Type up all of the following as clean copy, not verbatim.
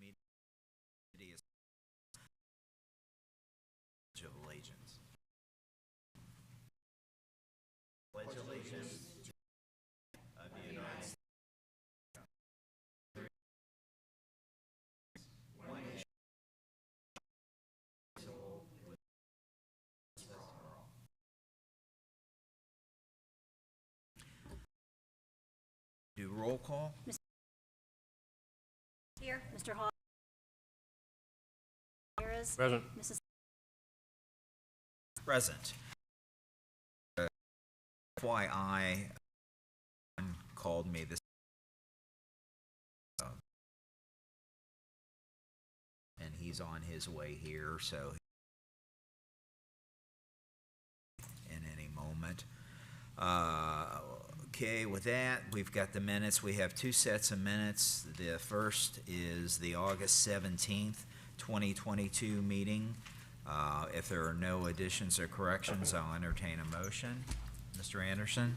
meeting is Pledge of Allegiance. Pledge allegiance of the United States. One nation, indivisible, with justice for all. Do roll call. Here, Mr. Hall. Present. Mrs. Present. FYI, called me this, and he's on his way here, so in any moment. Okay, with that, we've got the minutes. We have two sets of minutes. The first is the August 17th, 2022 meeting. If there are no additions or corrections, I'll entertain a motion. Mr. Anderson?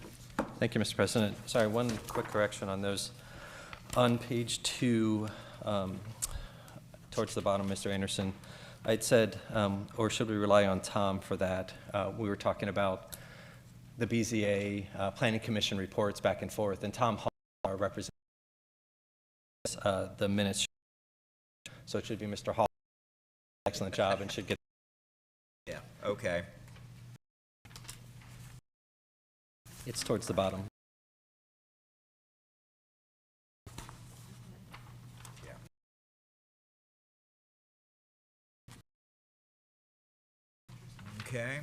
Thank you, Mr. President. Sorry, one quick correction on those. On page 2, towards the bottom, Mr. Anderson, I'd said, or should we rely on Tom for that? We were talking about the BZA Planning Commission reports back and forth, and Tom Hall, our representative, the minutes. So it should be Mr. Hall. Excellent job, and should get. Yeah, okay. It's towards the bottom. Yeah. Okay.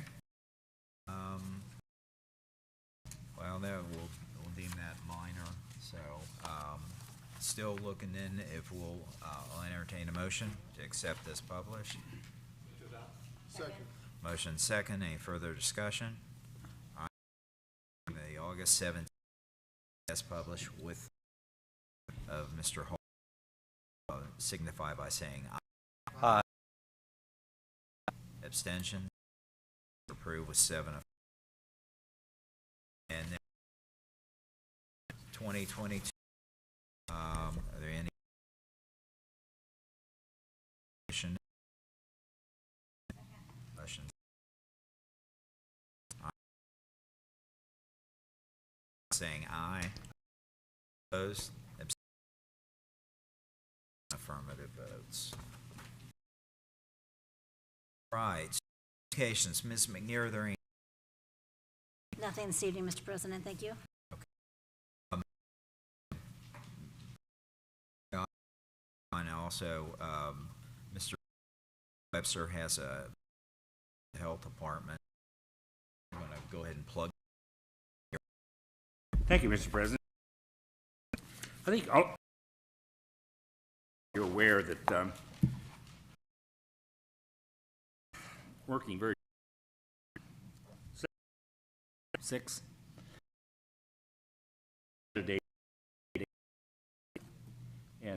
Well, no, we'll deem that minor. So, still looking in if I'll entertain a motion to accept this published. Second. Motion second. Any further discussion? The August 17th as published with of Mr. Hall signify by saying aye. Abstention. Approved with 7 of. And then 2022. Are there any motions? Saying aye. Opposed? Affirmative votes. Right. Communications, Ms. McNear, are there any? Nothing this evening, Mr. President, thank you. And also, Mr. Webster has a health department. I'm going to go ahead and plug. Thank you, Mr. President. I think you're aware that working very 6 a day, and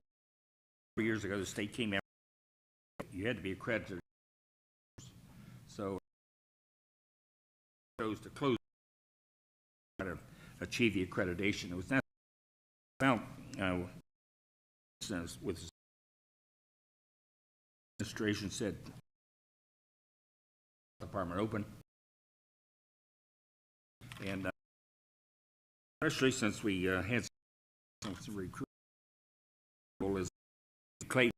4 years ago the state came out. You had to be accredited, so chose to close to achieve the accreditation. It was not about with the administration said department open, and especially since we had some recruitment is Clayton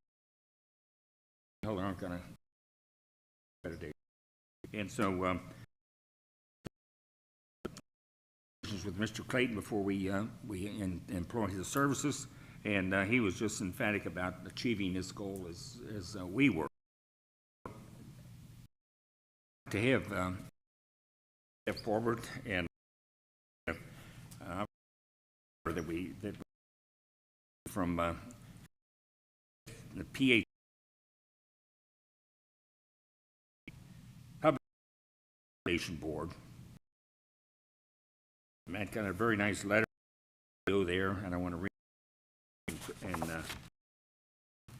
aren't going to accreditate, and so with Mr. Clayton before we employ his services, and he was just emphatic about achieving this goal as we were. To have step forward and that from the PH Publication Board. Matt got a very nice letter to go there, and I want to read and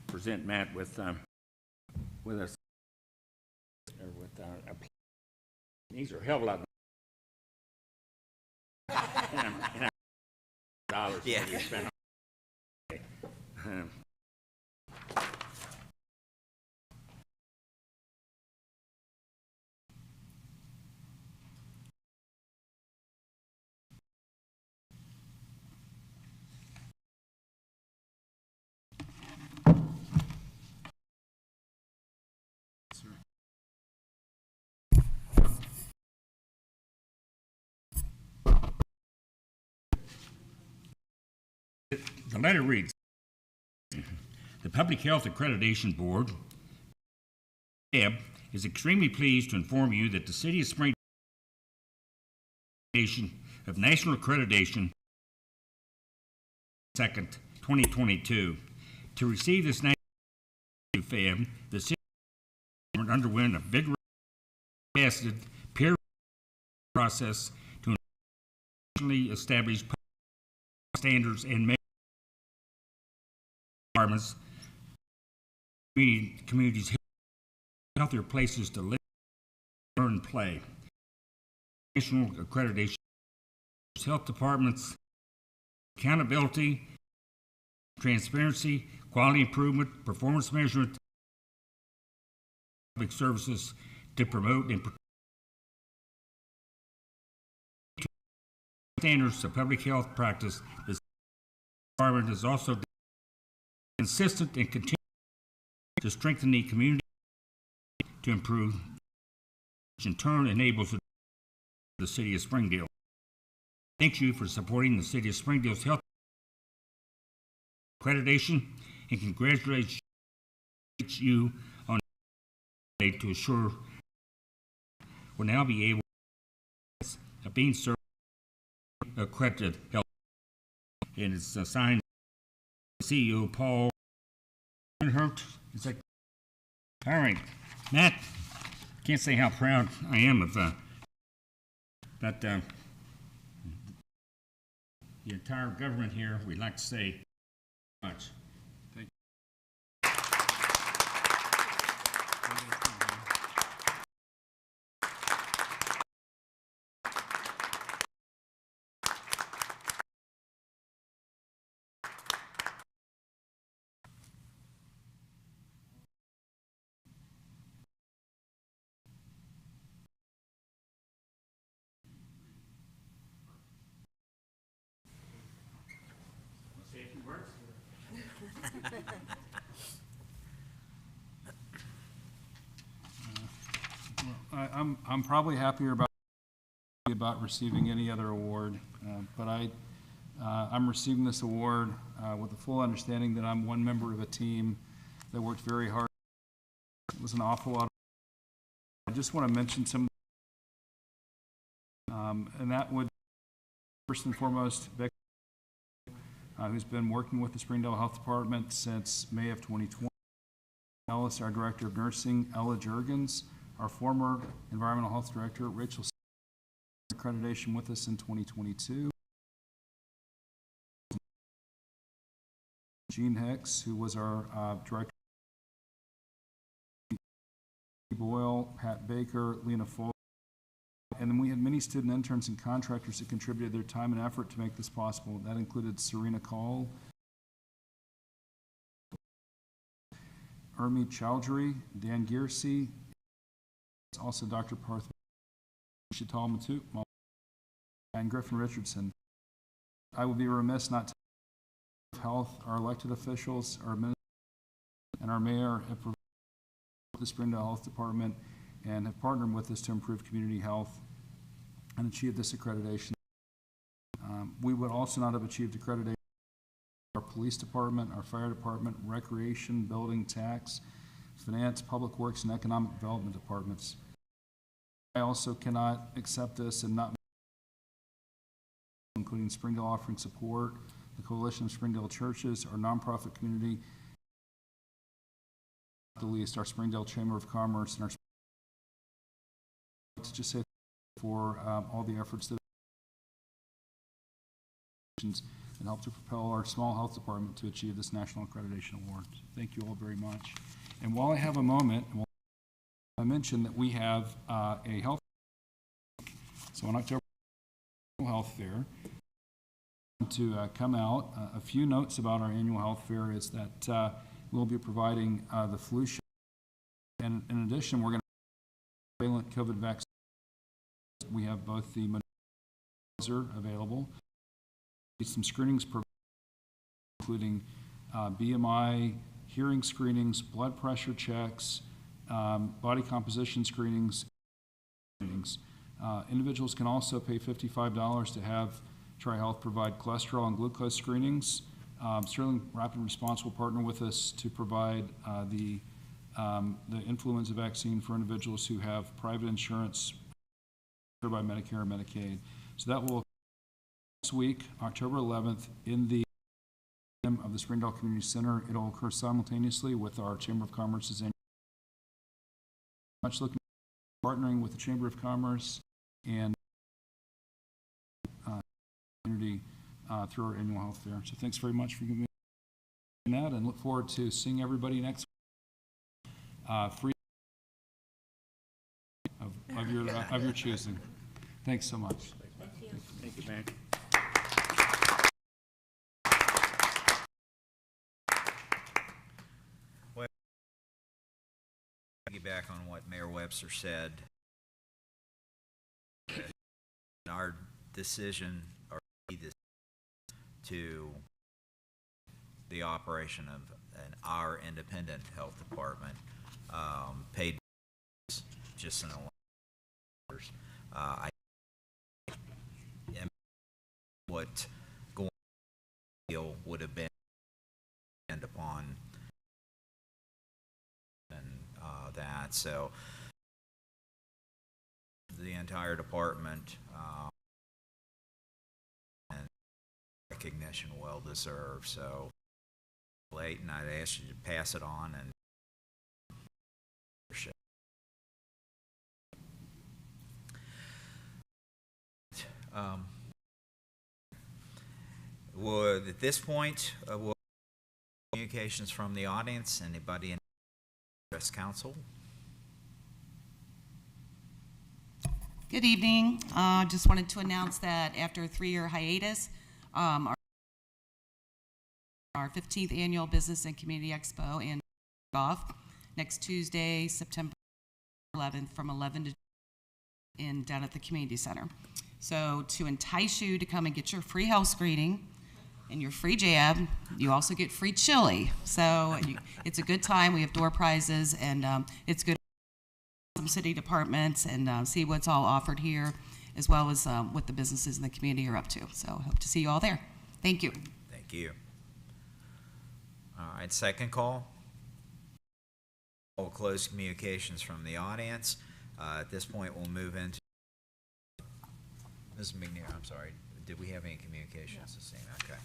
present Matt with us. With these are a hell of a lot of dollars. Yeah. You spend. The letter reads, the Public Health Accreditation Board is extremely pleased to inform you that the City of Springdale of National Accreditation 2nd, 2022. To receive this national FAB, the city underwent a vigorous tested peer process to nationally establish standards and requirements communities healthier places to live, learn, and play. National accreditation, health departments, accountability, transparency, quality improvement, performance measurement, public services to promote and standards of public health practice. The department is also consistent and continue to strengthen the community to improve, which in turn enables the City of Springdale. Thank you for supporting the City of Springdale's health accreditation, and congratulate you on to assure will now be able of being served accredited health, and it's signed CEO Paul Hurt. Is that all right, Matt? Can't say how proud I am of that. The entire government here, we'd like to say much. Thank I'm probably happier about receiving any other award, but I'm receiving this award with the full understanding that I'm one member of a team that worked very hard. It was an awful lot. I just want to mention some, and that would first and foremost Becky, who's been working with the Springdale Health Department since May of 2020. Ellis, our Director of Nursing, Ella Jurgens, our former Environmental Health Director, Rachel, accreditation with us in 2022. Gene Hicks, who was our Director, Boyle, Pat Baker, Lena Full, and then we had many student interns and contractors that contributed their time and effort to make this possible. That included Serena Call, Urmi Chowdhury, Dan Gearsey, also Dr. Parth Chital Matuk, and Griffin Richardson. I would be remiss not to health, our elected officials, our ministers, and our mayor have provided the Springdale Health Department and have partnered with us to improve community health and achieve this accreditation. We would also not have achieved accreditation our police department, our fire department, recreation, building, tax, finance, public works, and economic development departments. I also cannot accept this and not, including Springdale offering support, the Coalition of Springdale Churches, our nonprofit community, not the least our Springdale Chamber of Commerce, and our to just say for all the efforts that and help to propel our small health department to achieve this national accreditation award. So thank you all very much. And while I have a moment, I mentioned that we have a health. So on October health fair to come out. A few notes about our annual health fair is that we'll be providing the flu shot, and in addition, we're going to bivalent COVID vaccine. We have both the available. Some screenings including BMI, hearing screenings, blood pressure checks, body composition screenings. Individuals can also pay $55 to have TriHealth provide cholesterol and glucose screenings Sterling Rapid Response will partner with us to provide the influenza vaccine for individuals who have private insurance covered by Medicare or Medicaid. So that will this week, October 11th, in the of the Springdale Community Center. It'll occur simultaneously with our Chamber of Commerce's annual. Much looking partnering with the Chamber of Commerce and community through our annual health fair. So thanks very much for giving me that, and look forward to seeing everybody next week. Free of your choosing. Thanks so much. Thank you, man. Back on what Mayor Webster said, our decision to the operation of our independent health department paid just in the last I what going deal would have been upon that. So the entire department and recognition well deserved. So late, and I'd ask you to pass it on and would at this point we'll communications from the audience. Anybody in Press Council? Good evening. Just wanted to announce that after a 3-year hiatus, our 15th annual Business and Community Expo and off next Tuesday, September 11th, from 11 to down at the community center. So to entice you to come and get your free health screening and your free jab, you also get free chili. So it's a good time. We have door prizes, and it's good some city departments and see what's all offered here, as well as what the businesses in the community are up to. So hope to see you all there. Thank you. Thank you. All right, second call. We'll close communications from the audience. At this point, we'll move into Ms. McNeil. I'm sorry. Did we have any communications this evening? Okay.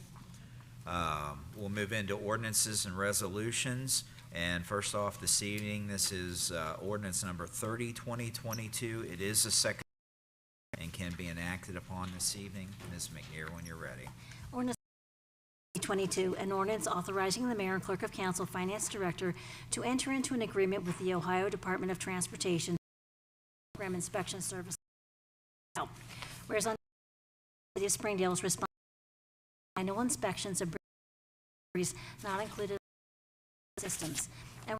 We'll move into ordinances and resolutions. And first off this evening, this is ordinance number 30-2022. It is a second and can be enacted upon this evening. Ms. McNeil, when you're ready. Ordinance 22, an ordinance authorizing the mayor and clerk of council, finance director, to enter into an agreement with the Ohio Department of Transportation Program Inspection Service. Whereas on the city of Springdale is responsible for annual inspections of bridges not included in systems, and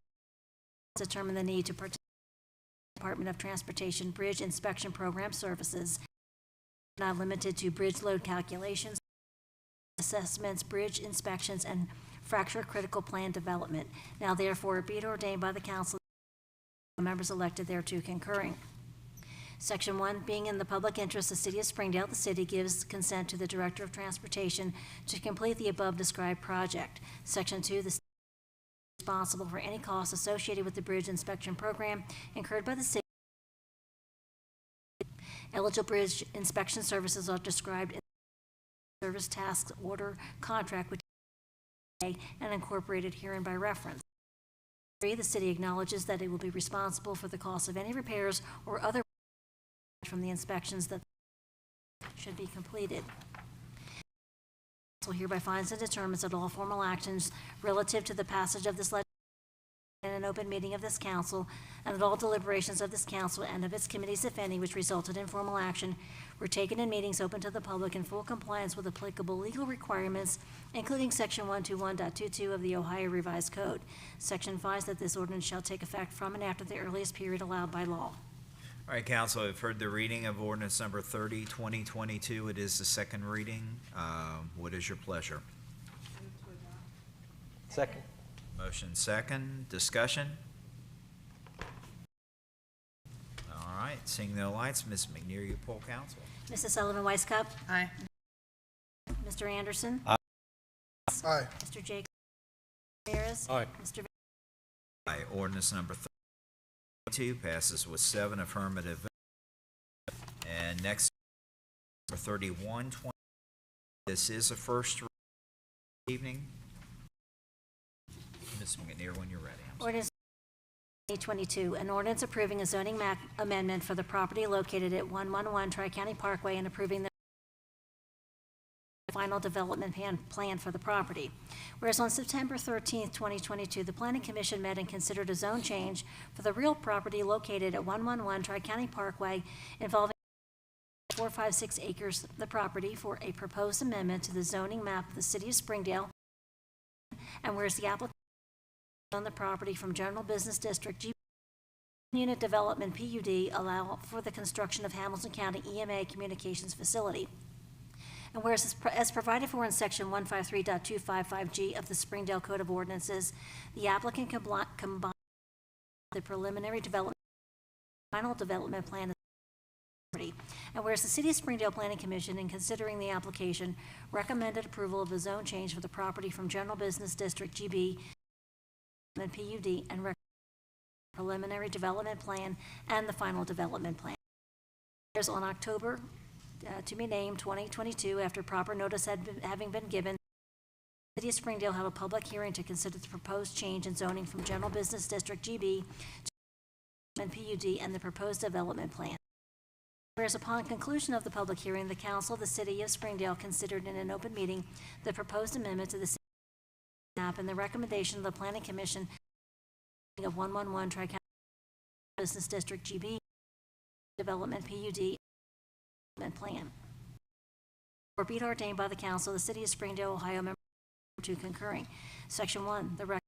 determine the need to participate in the Department of Transportation Bridge Inspection Program services, not limited to bridge load calculations, assessments, bridge inspections, and fracture critical plan development. Now therefore be it ordained by the council, members elected thereto concurring. Section 1, being in the public interest of the city of Springdale, the city gives consent to the Director of Transportation to complete the above described project. Section 2, the city is responsible for any costs associated with the bridge inspection program incurred by the city. Eligible bridge inspection services are described in the service task order contract which is and incorporated herein by reference. 3, the city acknowledges that it will be responsible for the cost of any repairs or other from the inspections that should be completed. So hereby finds and determines that all formal actions relative to the passage of this legislation in an open meeting of this council, and that all deliberations of this council and of its committees, if any, which resulted in formal action, were taken in meetings open to the public in full compliance with applicable legal requirements, including Section 121.22 of the Ohio Revised Code. Section 5 that this ordinance shall take effect from and after the earliest period allowed by law. All right, council, I've heard the reading of ordinance number 30-2022. It is the second reading. What is your pleasure? Second. Motion second. Discussion? All right, seeing no lights, Ms. McNeil, you poll council. Mrs. Sullivan Weisskopf? Aye. Mr. Anderson? Aye. Aye. Mr. Jacobs? Ramirez? Aye. Mr. Aye. Ordinance number 32 passes with 7 affirmative votes. And next, number 31, this is a first evening. Ms. McNear, when you're ready. I'm sorry. Ordinance 2022, an ordinance approving a zoning map amendment for the property located at 111 Tri-County Parkway and approving the final development plan for the property. Whereas on September 13th, 2022, the Planning Commission met and considered a zone change for the real property located at 111 Tri-County Parkway involving 456 acres of the property for a proposed amendment to the zoning map of the city of Springdale. And whereas the applicant on the property from General Business District G Unit Development PUD allow for the construction of Hamilton County EMA Communications Facility. And whereas as provided for in section 153.255G of the Springdale Code of Ordinances, the applicant combined the preliminary development, final development plan. And whereas the City of Springdale Planning Commission, in considering the application, recommended approval of a zone change for the property from General Business District GB and PUD and preliminary development plan and the final development plan. Whereas on October to be named 2022, after proper notice having been given, the City of Springdale held a public hearing to consider the proposed change in zoning from General Business District GB to PUD and the proposed development plan. Whereas upon conclusion of the public hearing, the Council of the City of Springdale considered in an open meeting the proposed amendment to the city map and the recommendation of the Planning Commission of 111 Tri-County Business District GB Development PUD plan. Or be it ordained by the Council of the City of Springdale, Ohio, member 2 concurring. Section 1, the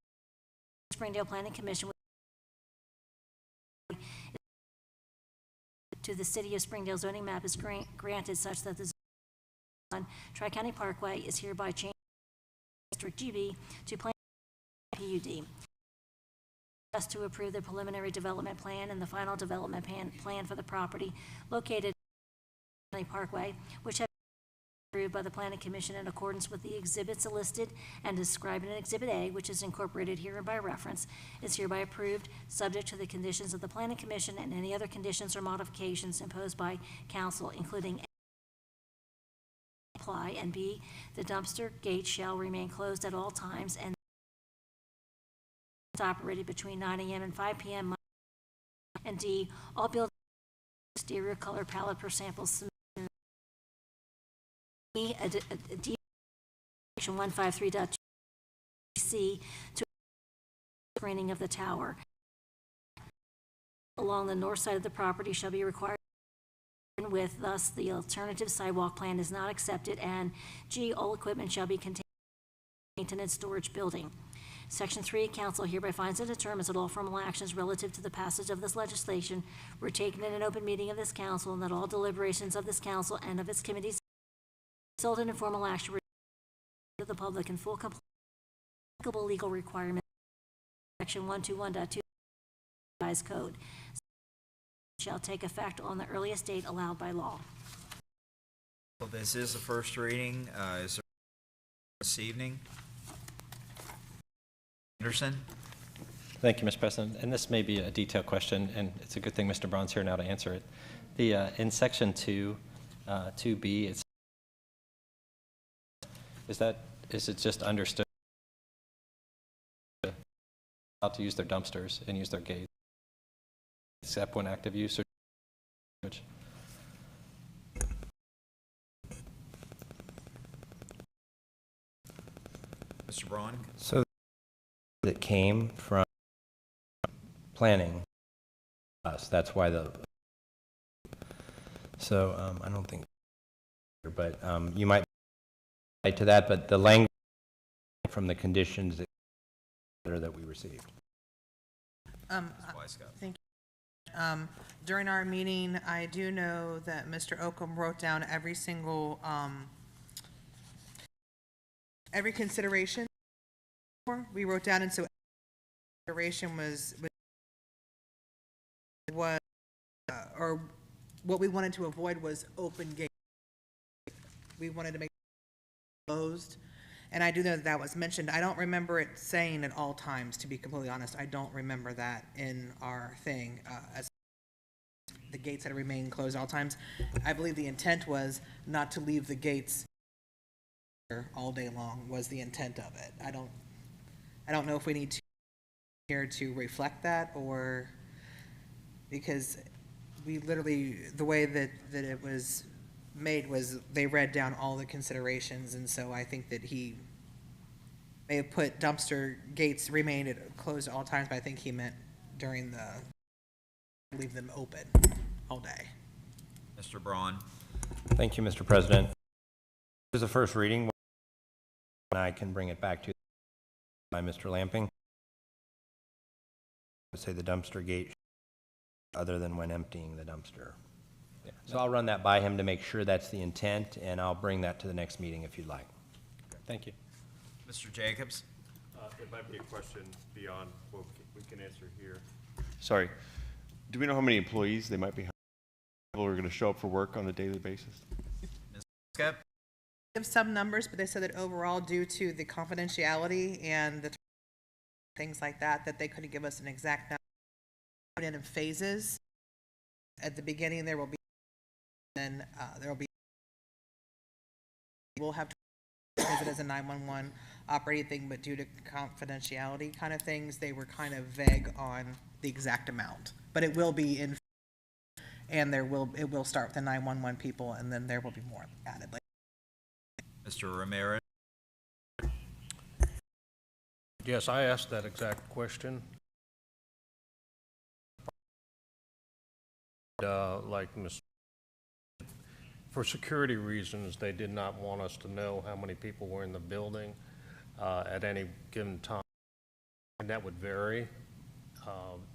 Springdale Planning Commission to the City of Springdale zoning map is granted such that the zone on Tri-County Parkway is hereby changed District GB to Plan PUD. Just to approve the preliminary development plan and the final development plan for the property located at Parkway, which have been approved by the Planning Commission in accordance with the exhibits listed and described in Exhibit A, which is incorporated herein by reference, is hereby approved, subject to the conditions of the Planning Commission and any other conditions or modifications imposed by Council, including apply, and B, the dumpster gate shall remain closed at all times and operated between 9 a.m. and 5 p.m. And D, all buildings exterior color palette per samples D, section 153.2C to screening of the tower along the north side of the property shall be required with, thus the alternative sidewalk plan is not accepted, and G, all equipment shall be contained in maintenance storage building. Section 3, Council hereby finds and determines that all formal actions relative to the passage of this legislation were taken in an open meeting of this Council, and that all deliberations of this Council and of its committees resulted in formal action to the public in full compliance with applicable legal requirements. Section 121.2 revised code shall take effect on the earliest date allowed by law. Well, this is the first reading. Is there this evening? Anderson? Thank you, Mr. President. And this may be a detailed question, and it's a good thing Mr. Braun's here now to answer it. In Section 2, 2B, it's is it just understood how to use their dumpsters and use their gates, except when active use or which? Mr. Braun? So it came from planning us. That's why so I don't think, but you might to that, but the language from the conditions that we received. Thank you. During our meeting, I do know that Mr. Oakham wrote down every single, every consideration we wrote down, and so consideration was or what we wanted to avoid was open gate. We wanted to make closed, And I do know that that was mentioned. I don't remember it saying at all times, to be completely honest. I don't remember that in our thing, as the gates that remain closed at all times. I believe the intent was not to leave the gates all day long, was the intent of it. I don't know if we need to here to reflect that, or, because we literally, the way that it was made was they read down all the considerations, and so I think that he may have put dumpster gates remain closed at all times, but I think he meant during leave them open all day. Mr. Braun. Thank you, Mr. President. This is a first reading, and I can bring it back to by Mr. Lamping. I would say the dumpster gate, other than when emptying the dumpster. Yeah. So I'll run that by him to make sure that's the intent, and I'll bring that to the next meeting if you'd like. Thank you. Mr. Jacobs? It might be a question beyond what we can answer here. Sorry, do we know how many employees they might be, people are going to show up for work on a daily basis? Ms. Skep? Give some numbers, but they said that overall, due to the confidentiality and the things like that, that they couldn't give us an exact number. Put in phases. At the beginning, there will be, then there will be. We'll have to because it is a 911 operating thing, but due to confidentiality kind of things, they were kind of vague on the exact amount. But it will be in, and it will start with the 911 people, and then there will be more added. Mr. Ramirez? Yes, I asked that exact question. Like for security reasons, they did not want us to know how many people were in the building at any given time. And that would vary,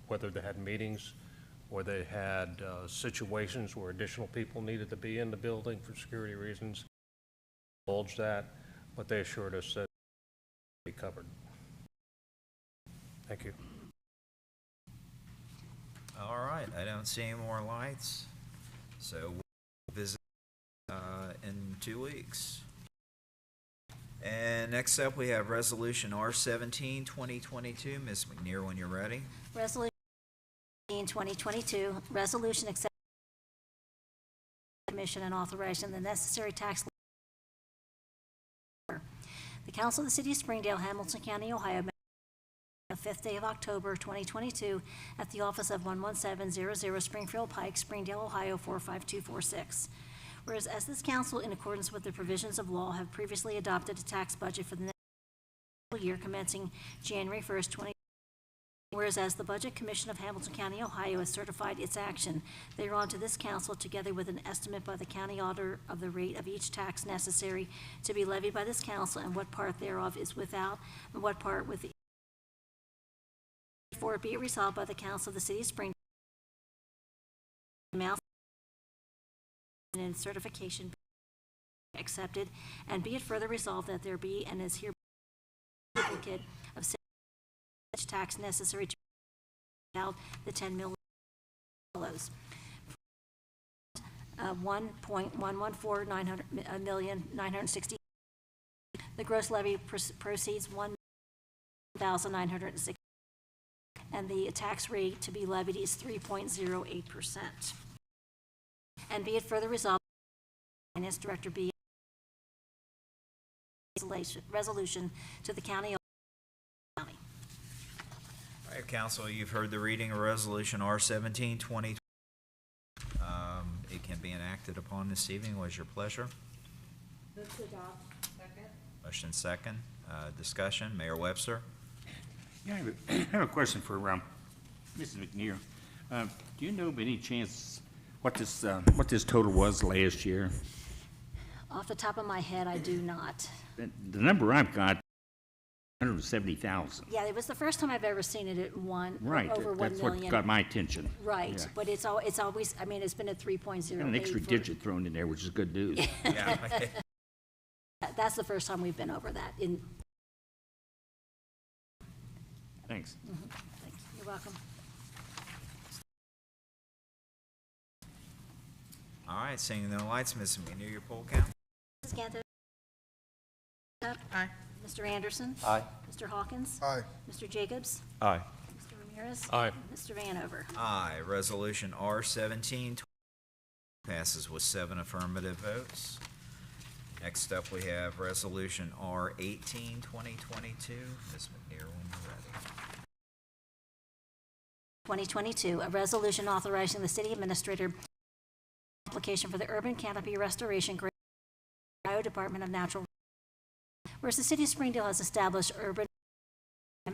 whether they had meetings or they had situations where additional people needed to be in the building for security reasons. Divulge that, but they assured us that it would be covered. Thank you. All right, I don't see any more lights, so we'll visit in 2 weeks. And next up, we have Resolution R-17, 2022. Ms. McNear, when you're ready. Resolution 2022, resolution accepting commission and authorizing the necessary tax. The Council of the City of Springdale, Hamilton County, Ohio, the 5th day of October 2022 at the office of 11700 Springfield Pike, Springdale, Ohio 45246. Whereas as this council, in accordance with the provisions of law, have previously adopted a tax budget for the next year commencing January 1st, 2020. Whereas as the Budget Commission of Hamilton County, Ohio has certified its action thereon to this council, together with an estimate by the county auditor of the rate of each tax necessary to be levied by this council and what part thereof is without and what part with the. Therefore, be it resolved by the Council of the City of Springdale, amount and certification be accepted, and be it further resolved that there be and is here duplicate of such tax necessary to out the 10 million follows. 1.114 the gross levy proceeds 1,960, and the tax rate to be levied is 3.08%. And be it further resolved, Finance Director be resolution to the county. All right, Council, you've heard the reading of Resolution R-17, 2020. It can be enacted upon this evening. What is your pleasure? Move to adopt. Second. Motion second. Discussion. Mayor Webster. Yeah, I have a question for Mrs. McNear. Do you know of any chance what this total was last year? Off the top of my head, I do not. The number I've got, 170,000. Yeah, it was the first time I've ever seen it at one, Right, over 1 that's million. what got my attention. Right, Yeah. but it's always, I mean, it's been at 3.08. Got an extra digit thrown in there, which is good news. Yeah. That's the first time we've been over that. Thanks. Thanks. You're welcome. All right, seeing no lights, Ms. McNear, your poll count. Ms. Ganther? Aye. Mr. Anderson? Aye. Mr. Hawkins? Aye. Mr. Jacobs? Aye. Mr. Ramirez? Aye. Mr. Vanover? Aye. Resolution R17 passes with 7 affirmative votes. Next up, we have Resolution R18, 2022. Ms. McNear, when you're ready. 2022, a resolution authorizing the city administrator application for the urban canopy restoration grant by the Ohio Department of Natural Resources. Whereas the city of Springdale has established urban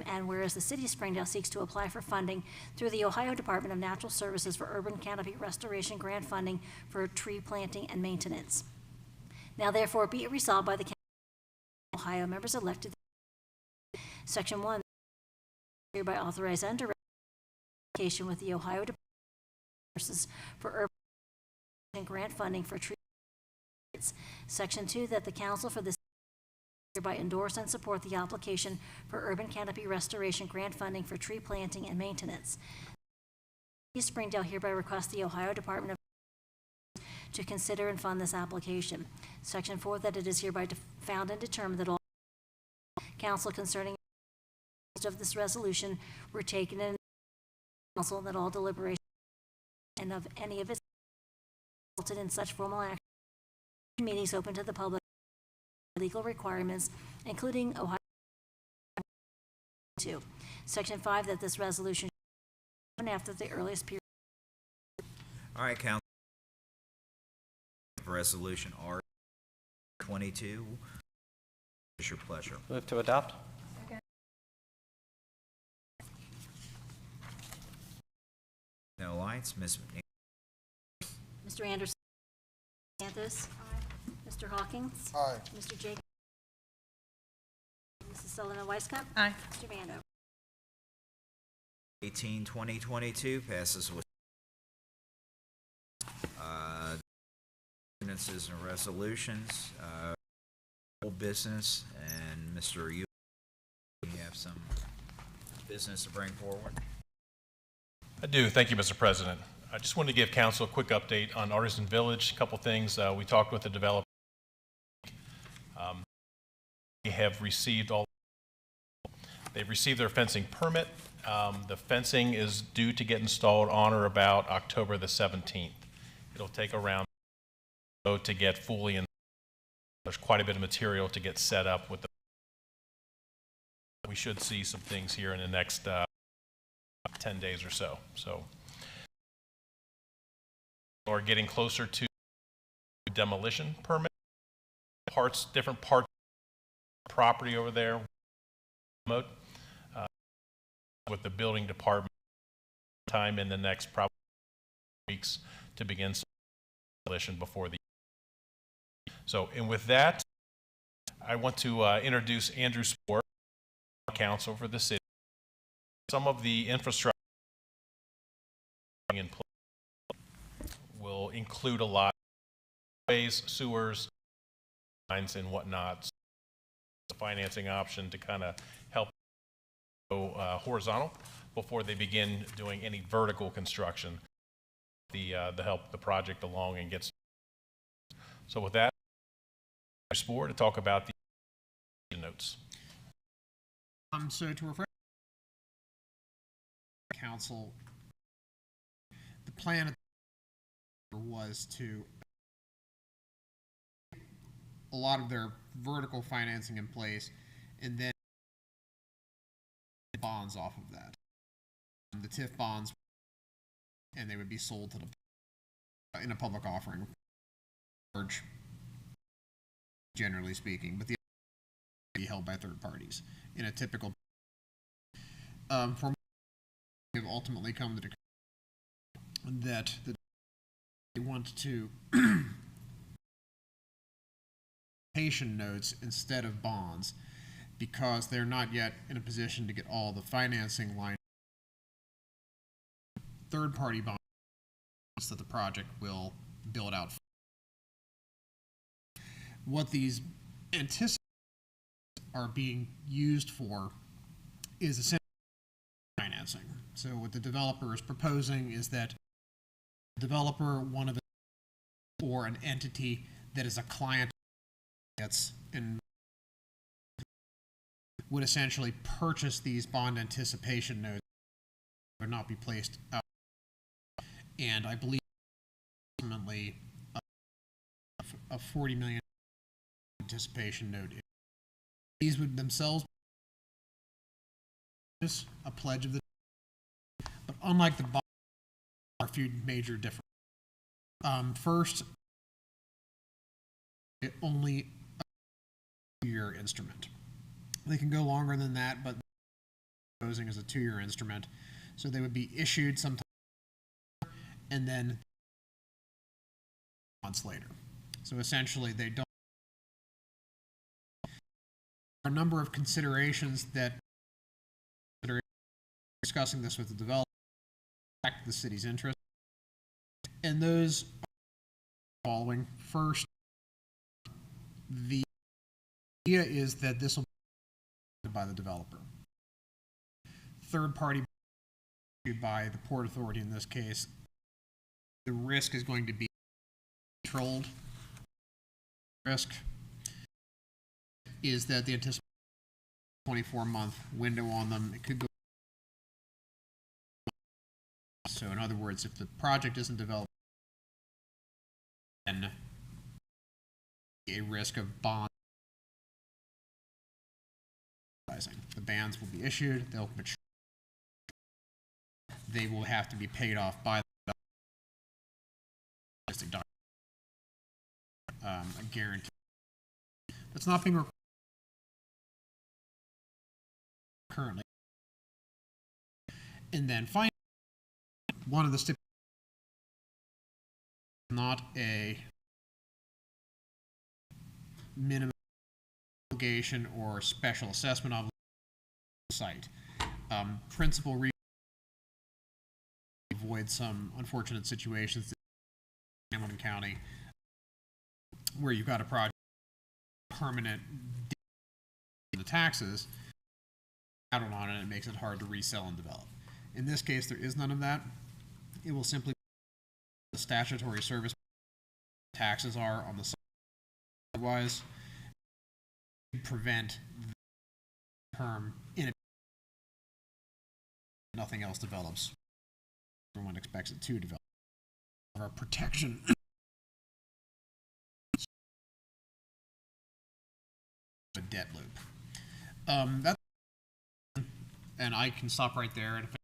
and whereas the city of Springdale seeks to apply for funding through the Ohio Department of Natural Services for urban canopy restoration grant funding for tree planting and maintenance. Now therefore be it resolved by the Council of Ohio members elected. Section 1, hereby authorize and direct application with the Ohio Department of Resources for urban and grant funding for tree. Section 2, that the council for the hereby endorse and support the application for urban canopy restoration grant funding for tree planting and maintenance. The City of Springdale hereby requests the Ohio Department of to consider and fund this application. Section 4, that it is hereby found and determined that all council concerning of this resolution were taken in council and that all deliberation and of any of its resulted in such formal action meetings open to the public legal requirements, including Ohio 2. Section 5, that this resolution after the earliest period. All right, Council. Resolution R22. It's your pleasure. Move to adopt. No lights. Ms. McNeil. Mr. Anderson? Santos? Mr. Hawkins? Aye. Mr. Jacobs? Mrs. Sullivan Weiscup? Aye. Mr. Vanover? 18, 2022 passes with ordinances and resolutions, old business, and Mr. You have some business to bring forward. I do. Thank you, Mr. President. I just wanted to give council a quick update on Artisan Village. A couple things. We talked with the developer. We have received they've received their fencing permit. The fencing is due to get installed on or about October the 17th. It'll take around to get fully in. There's quite a bit of material to get set up with the. We should see some things here in the next 10 days or so. So we're getting closer to demolition permit. Different parts of the property over there. With the building department time in the next probably weeks to begin demolition before the. So, and with that, I want to introduce Andrew Spore, counsel for the city. Some of the infrastructure in place will include a lot of ways, sewers, lines, and whatnot. So the financing option to kind of help go horizontal before they begin doing any vertical construction. The help the project along and get. So with that, Spore to talk about the notes. So to refresh council, the plan was to a lot of their vertical financing in place, and then bonds off of that. The TIF bonds, and they would be sold to the in a public offering, generally speaking, but the be held by third parties in a typical. For we have ultimately come to the that they want to patient notes instead of bonds because they're not yet in a position to get all the financing line third-party bonds that the project will build out. What these anticipate are being used for is essentially financing. So what the developer is proposing is that the developer, one of it, or an entity that is a client that's in would essentially purchase these bond anticipation notes, would not be placed out. And I believe ultimately a $40 million anticipation note. These would themselves be a pledge of the, but unlike the bond, there are a few major differences. First, only a 2-year instrument. They can go longer than that, but proposing is a 2-year instrument, so they would be issued sometime and then months later. So essentially, they don't. There are a number of considerations that are discussing this with the developer, affect the city's interest, and those are following. First, the idea is that this will be by the developer. Third party by the Port Authority in this case. The risk is going to be controlled. Risk is that the anticipated 24-month window on them, it could go. So in other words, if the project isn't developed, then a risk of bond. The bonds will be issued, they'll mature. They will have to be paid off by the a guarantee. That's not being required currently. And then finally, one of the stipulations is not a minimum obligation or special assessment obligation site. Principal reason to avoid some unfortunate situations in Hamilton County where you've got a project permanent the taxes add on it, and it makes it hard to resell and develop. In this case, there is none of that. It will simply be the statutory service taxes are on the side. Otherwise, prevent the term in nothing else develops. Everyone expects it to develop. Our protection. A debt loop. That's, and I can stop right there, and if any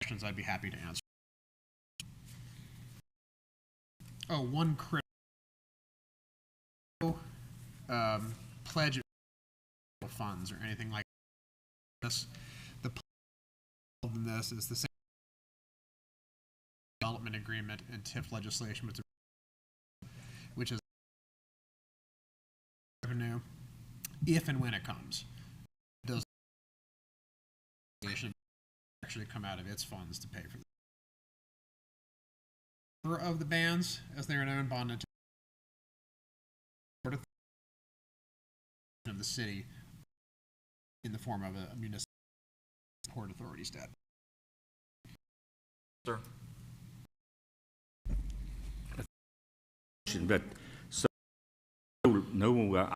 questions, I'd be happy to answer. Oh, one critical pledge of funds or anything like this. The point in this is the same development agreement and TIF legislation, which is revenue if and when it comes. Does actually come out of its funds to pay for the of the bands as they are known bonded to of the city in the form of a municipal Port Authority stat. Sir. But so no.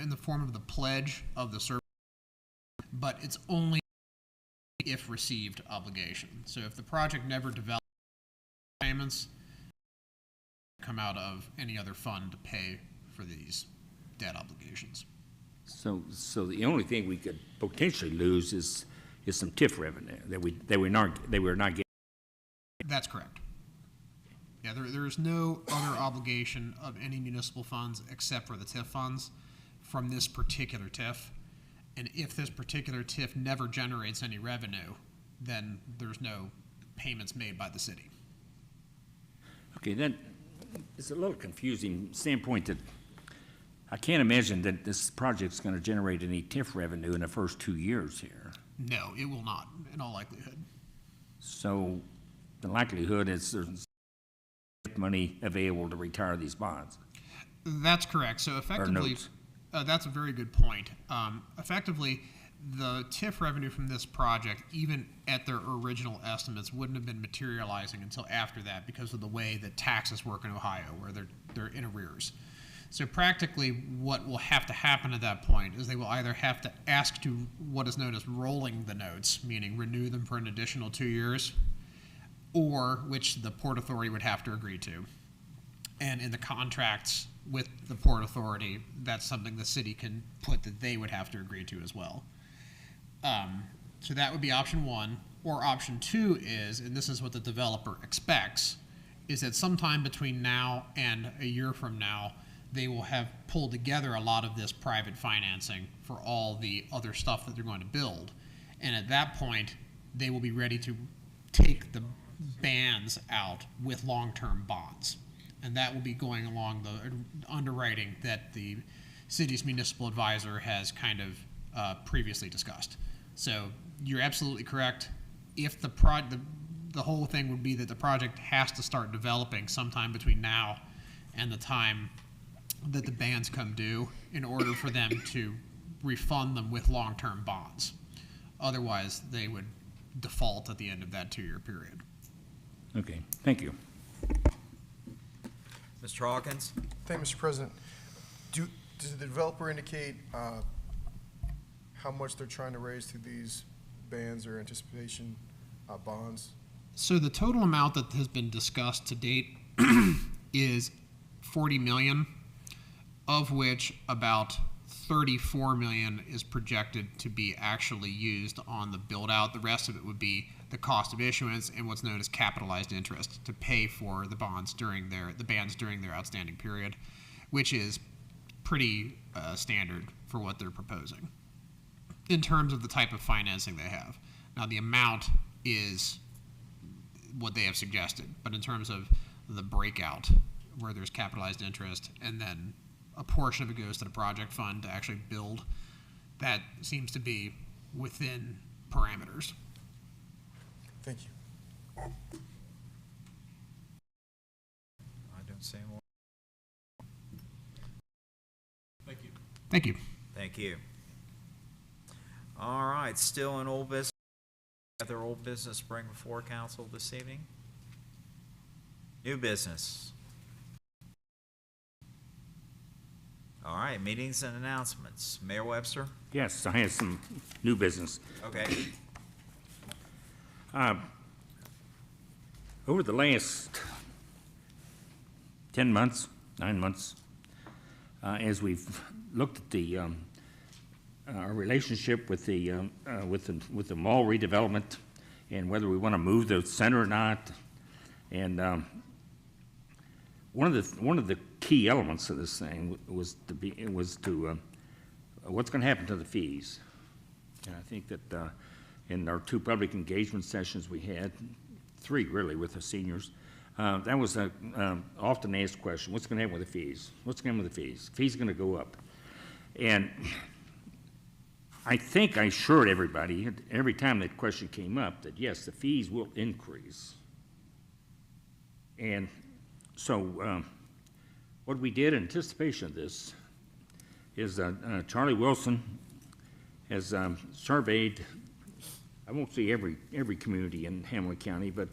In the form of the pledge of the service, but it's only if received obligation. So if the project never develops payments, come out of any other fund to pay for these debt obligations. So the only thing we could potentially lose is some TIF revenue that they were not getting. That's correct. Yeah, there is no other obligation of any municipal funds except for the TIF funds from this particular TIF. And if this particular TIF never generates any revenue, then there's no payments made by the city. Okay, then it's a little confusing standpoint that I can't imagine that this project's going to generate any TIF revenue in the first 2 years here. No, it will not, in all likelihood. So the likelihood is there's money available to retire these bonds. That's correct. So effectively, notes. That's a very good point. Effectively, the TIF revenue from this project, even at their original estimates, wouldn't have been materializing until after that because of the way that taxes work in Ohio, where they're in arrears. So practically, what will have to happen at that point is they will either have to ask to what is known as rolling the notes, meaning renew them for an additional 2 years, or which the Port Authority would have to agree to. And in the contracts with the Port Authority, that's something the city can put that they would have to agree to as well. So that would be option one. Or option two is, and this is what the developer expects, is that sometime between now and a year from now, they will have pulled together a lot of this private financing for all the other stuff that they're going to build. And at that point, they will be ready to take the bands out with long-term bonds. And that will be going along the underwriting that the city's municipal advisor has kind of previously discussed. So you're absolutely correct. If the whole thing would be that the project has to start developing sometime between now and the time that the bands come due in order for them to refund them with long-term bonds. Otherwise, they would default at the end of that 2-year period. Okay, thank you. Mr. Hawkins? Thank you, Mr. President. Does the developer indicate how much they're trying to raise through these bans or anticipation bonds? So the total amount that has been discussed to date is $40 million, of which about $34 million is projected to be actually used on the build-out. The rest of it would be the cost of issuance and what's known as capitalized interest to pay for the bands during their outstanding period, which is pretty standard for what they're proposing in terms of the type of financing they have. Now, the amount is what they have suggested, but in terms of the breakout, where there's capitalized interest and then a portion of it goes to the project fund to actually build, that seems to be within parameters. Thank you. I don't see more. Thank you. Thank you. Thank you. All right, still in old business. Other old business bring before council this evening? New business. All right, meetings and announcements. Mayor Webster? Yes, I have some new business. Okay. Over the last 10 months, 9 months, as we've looked at the our relationship with the mall redevelopment and whether we want to move the center or not, and one of the key elements of this thing was what's going to happen to the fees. And I think that in our 2 public engagement sessions we had, 3 really with the seniors, that was an often asked question: what's going to happen with the fees? What's going to happen with the fees? Fees are going to go up, and I think I assured everybody every time that question came up that yes, the fees will increase. And so what we did in anticipation of this is Charlie Wilson has surveyed, I won't say every community in Hamilton County, but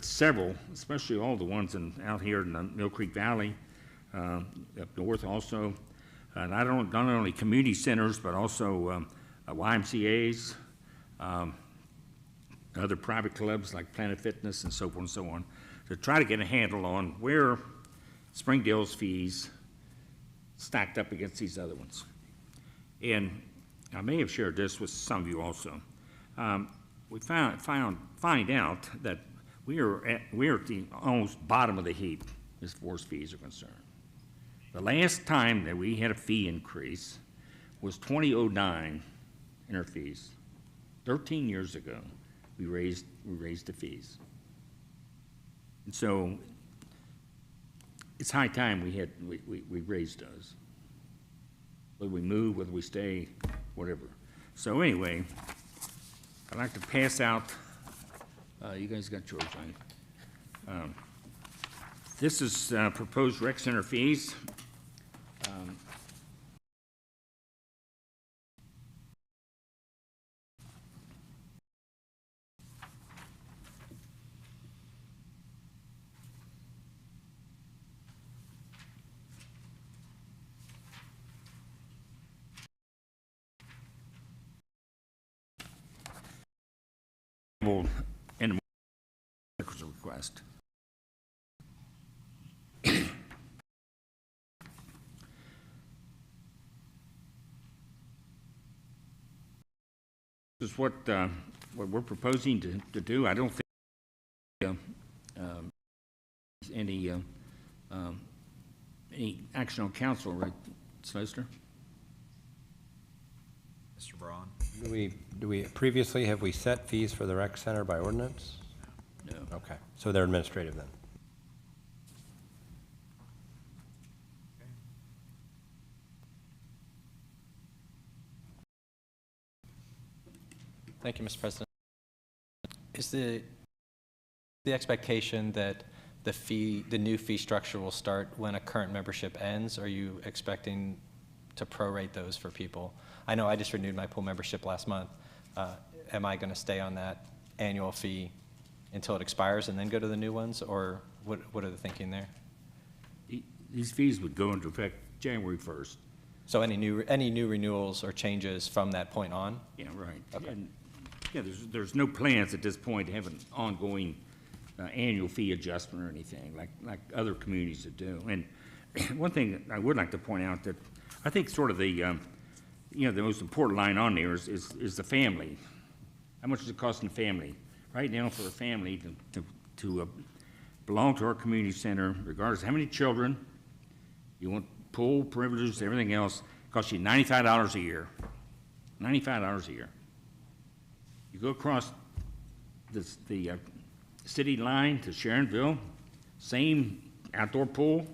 several, especially all the ones out here in the Mill Creek Valley, up north also, not only community centers, but also YMCAs, other private clubs like Planet Fitness and so forth and so on, to try to get a handle on where Springdale's fees stacked up against these other ones. And I may have shared this with some of you also. We find out that we're at the almost bottom of the heap as far as fees are concerned. The last time that we had a fee increase was 2009 in our fees. 13 years ago, we raised the fees. And so it's high time we raised those. Whether we move, whether we stay, whatever. So anyway, I'd like to pass out, you guys got yours, right? This is proposed rec center fees. request. This is what we're proposing to do. I don't think any action on council, right, Solicitor? Mr. Braun? Do we previously, have we set fees for the rec center by ordinance? No. Okay, so they're administrative then. Thank you, Mr. President. Is the expectation that the new fee structure will start when a current membership ends? Or are you expecting to prorate those for people? I know I just renewed my pool membership last month. Am I going to stay on that annual fee until it expires and then go to the new ones? Or what are the thinking there? These fees would go into effect January 1st. So any new renewals or changes from that point on? Yeah, right. Okay. And, yeah, there's no plans at this point to have an ongoing annual fee adjustment or anything like other communities that do. And one thing that I would like to point out that I think sort of the the most important line on there is the family. How much is it costing the family? Right now, for a family to belong to our community center, regardless of how many children, you want pool privileges, everything else, it costs you $95 a year. $95 a year. You go across the city line to Sharonville, same outdoor pool,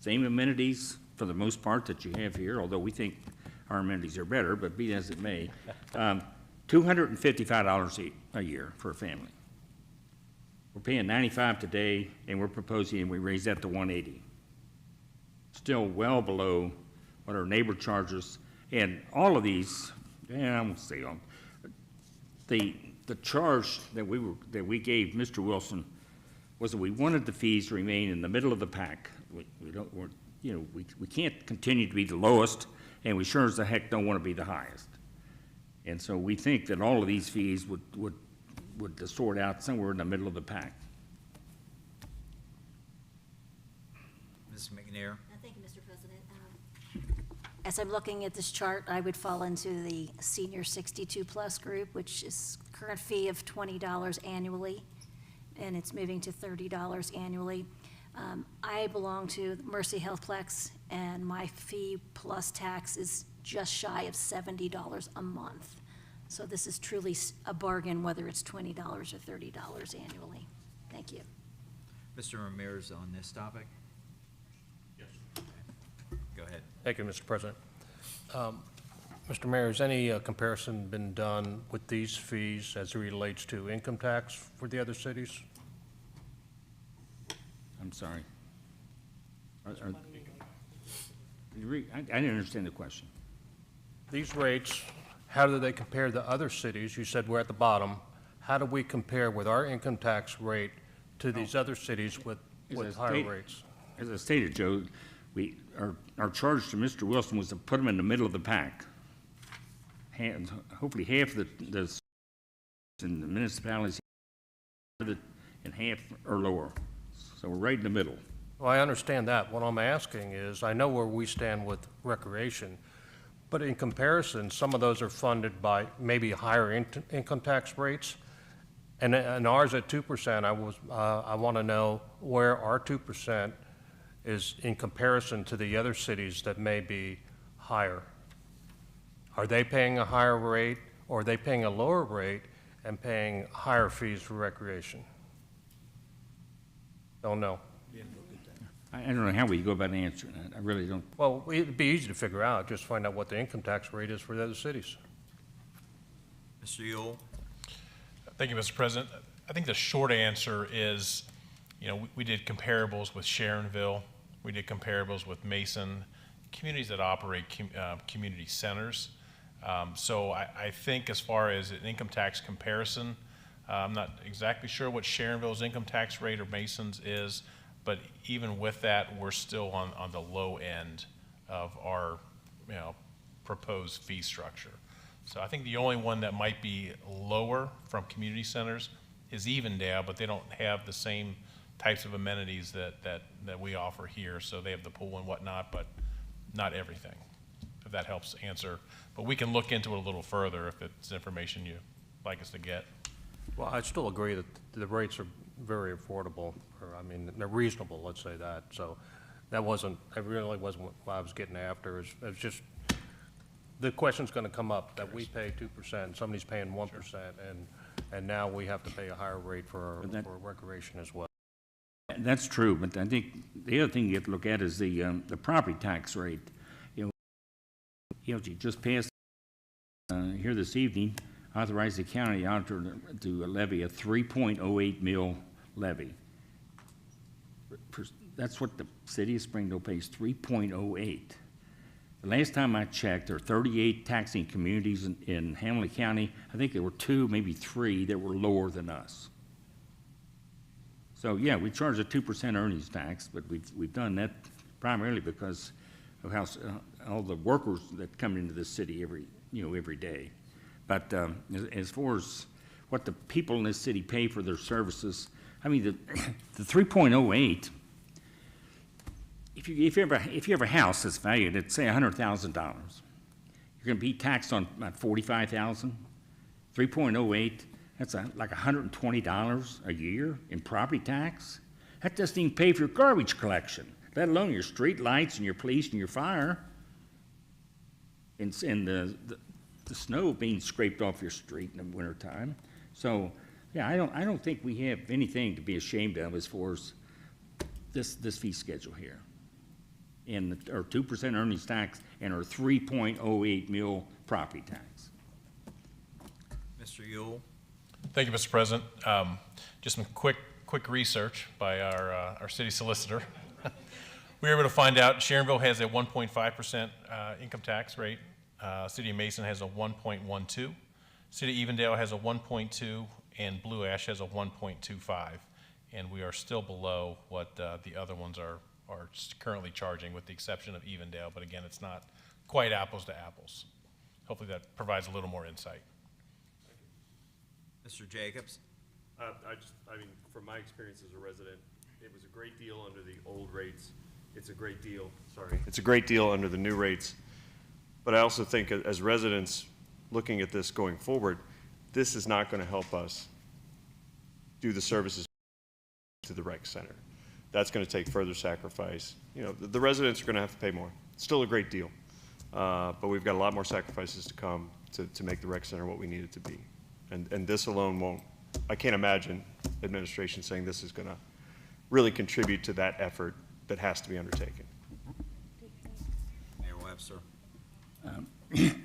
same amenities for the most part that you have here, although we think our amenities are better, but be as it may. $255 a year for a family. We're paying $95 today, and we're proposing we raise that to $180. Still well below what our neighbor charges, and all of these, I won't say them. The charge that we gave Mr. Wilson was that we wanted the fees to remain in the middle of the pack. We can't continue to be the lowest, and we sure as the heck don't want to be the highest. And so we think that all of these fees would sort out somewhere in the middle of the pack. Ms. McNair? Thank you, Mr. President. As I'm looking at this chart, I would fall into the senior 62-plus group, which is current fee of $20 annually, and it's moving to $30 annually. I belong to Mercy Healthplex, and my fee plus tax is just shy of $70 a month. So this is truly a bargain, whether it's $20 or $30 annually. Thank you. Mr. Ramirez on this topic? Yes. Go ahead. Thank you, Mr. President. Mr. Mayor, has any comparison been done with these fees as it relates to income tax for the other cities? I'm sorry. I didn't understand the question. These rates, how do they compare to other cities? You said we're at the bottom. How do we compare with our income tax rate to these other cities with higher rates? As I stated, Joe, our charge to Mr. Wilson was to put him in the middle of the pack. Hopefully half of the municipalities and half are lower. So we're right in the middle. Well, I understand that. What I'm asking is, I know where we stand with recreation, but in comparison, some of those are funded by maybe higher income tax rates, and ours at 2%. I want to know where our 2% is in comparison to the other cities that may be higher. Are they paying a higher rate, or are they paying a lower rate and paying higher fees for recreation? Don't know. I don't know how we go about answering that. I really don't. Well, it'd be easy to figure out. Just find out what the income tax rate is for the other cities. Mr. Yule? Thank you, Mr. President. I think the short answer is, we did comparables with Sharonville. We did comparables with Mason, communities that operate community centers. So I think as far as an income tax comparison, I'm not exactly sure what Sharonville's income tax rate or Mason's is, but even with that, we're still on the low end of our proposed fee structure. So I think the only one that might be lower from community centers is Evendale, but they don't have the same types of amenities that we offer here. So they have the pool and whatnot, but not everything, if that helps answer. But we can look into it a little further if it's information you'd like us to get. Well, I still agree that the rates are very affordable, or, I mean, they're reasonable, let's say that. So that really wasn't what I was getting after. It's just, the question's gonna come up that we pay 2%, somebody's paying 1%, and now we have to pay a higher rate for recreation as well. That's true, but I think the other thing you have to look at is the property tax rate. You know, you just passed here this evening, authorize the county auditor to levy a 3.08 mil levy. That's what the city of Springdale pays, 3.08. The last time I checked, there are 38 taxing communities in Hamilton County. I think there were 2, maybe 3 that were lower than us. So yeah, we charge a 2% earnings tax, but we've done that primarily because of how all the workers that come into the city every day. But as far as what the people in this city pay for their services, I mean the 3.08. If you have a house that's valued at say $100,000, you're going to be taxed on about $45,000. 3.08. That's like $120 a year in property tax. That doesn't even pay for your garbage collection, let alone your street lights and your police and your fire, and the snow being scraped off your street in the wintertime. So, yeah, I don't think we have anything to be ashamed of as far as this fee schedule here, and our 2% earnings tax and our 3.08 mil property tax. Mr. Yule? Thank you, Mr. President. Just some quick research by our city solicitor. We were able to find out Sharonville has a 1.5% income tax rate. City of Mason has a 1.12. City of Evendale has a 1.2, and Blue Ash has a 1.25. And we are still below what the other ones are currently charging, with the exception of Evendale. But again, it's not quite apples to apples. Hopefully that provides a little more insight. Mr. Jacobs? I mean, from my experience as a resident, it was a great deal under the old rates. It's a great deal under the new rates. But I also think as residents looking at this going forward, this is not going to help us do the services to the rec center. That's going to take further sacrifice. You know, the residents are going to have to pay more. It's still a great deal. But we've got a lot more sacrifices to come to make the rec center what we need it to be. And this alone won't, I can't imagine administration saying this is going to really contribute to that effort that has to be undertaken. Mayor Webster?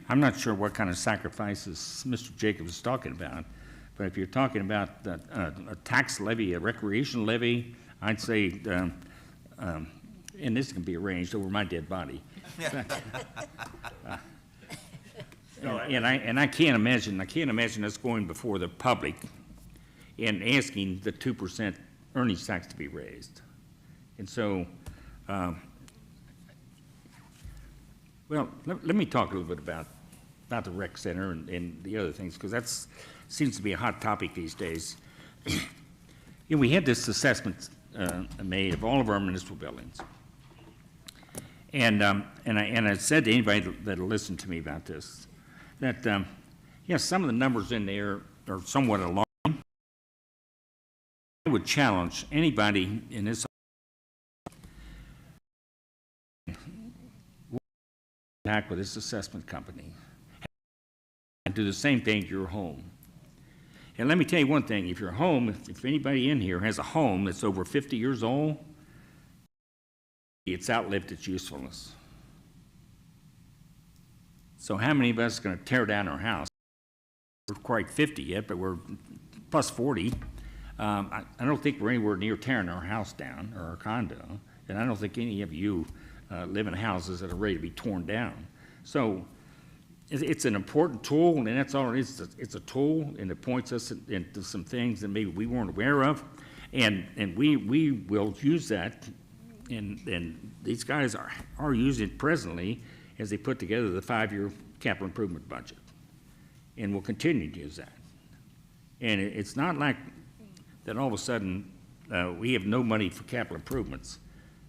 I'm not sure what kind of sacrifices Mr. Jacobs is talking about, but if you're talking about a tax levy, a recreation levy, I'd say, and this can be arranged over my dead body. And I can't imagine us going before the public and asking the 2% earnings tax to be raised. And so, well, let me talk a little bit about the rec center and the other things, because that seems to be a hot topic these days. You know, we had this assessment made of all of our municipal buildings. And I said to anybody that'll listen to me about this, that, some of the numbers in there are somewhat alarming. I would challenge anybody in this back with this assessment company and do the same thing to your home. And let me tell you one thing, if your home, if anybody in here has a home that's over 50 years old, it's outlived its usefulness. So how many of us are going to tear down our house? We're quite 50 yet, but we're plus 40. I don't think we're anywhere near tearing our house down or our condo, and I don't think any of you live in houses that are ready to be torn down. So it's an important tool, and that's all it is. It's a tool, and it points us into some things that maybe we weren't aware of, and we will use that, and these guys are using it presently as they put together the 5-year capital improvement budget, and we'll continue to use that. And it's not like then all of a sudden, we have no money for capital improvements.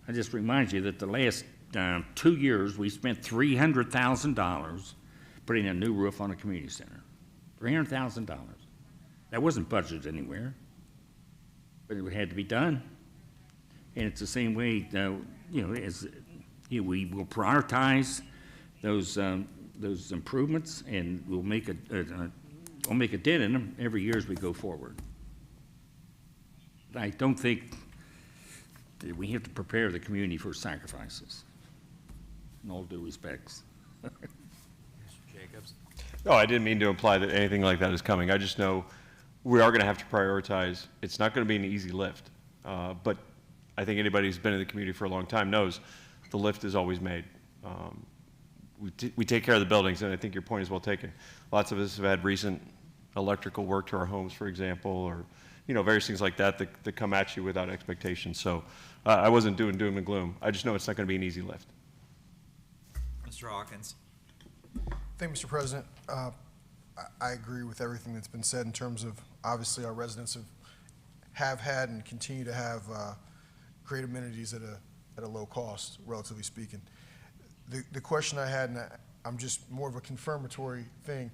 I just remind you that the last 2 years, we spent $300,000 putting a new roof on a community center. $300,000. That wasn't budgeted anywhere, but it had to be done. And it's the same way, as we will prioritize those improvements, and we'll make a dent in them every year as we go forward. I don't think that we have to prepare the community for sacrifices, in all due respects. Mr. Jacobs? No, I didn't mean to imply that anything like that is coming. I just know we are going to have to prioritize. It's not going to be an easy lift, but I think anybody who's been in the community for a long time knows the lift is always made. We take care of the buildings, and I think your point is well taken. Lots of us have had recent electrical work to our homes, for example, or various things like that that come at you without expectation. So I wasn't doing doom and gloom. I just know it's not going to be an easy lift. Mr. Hawkins? Thank you, Mr. President. I agree with everything that's been said in terms of, obviously, our residents have had and continue to have great amenities at a low cost, relatively speaking. The question I had, and I'm just more of a confirmatory thing,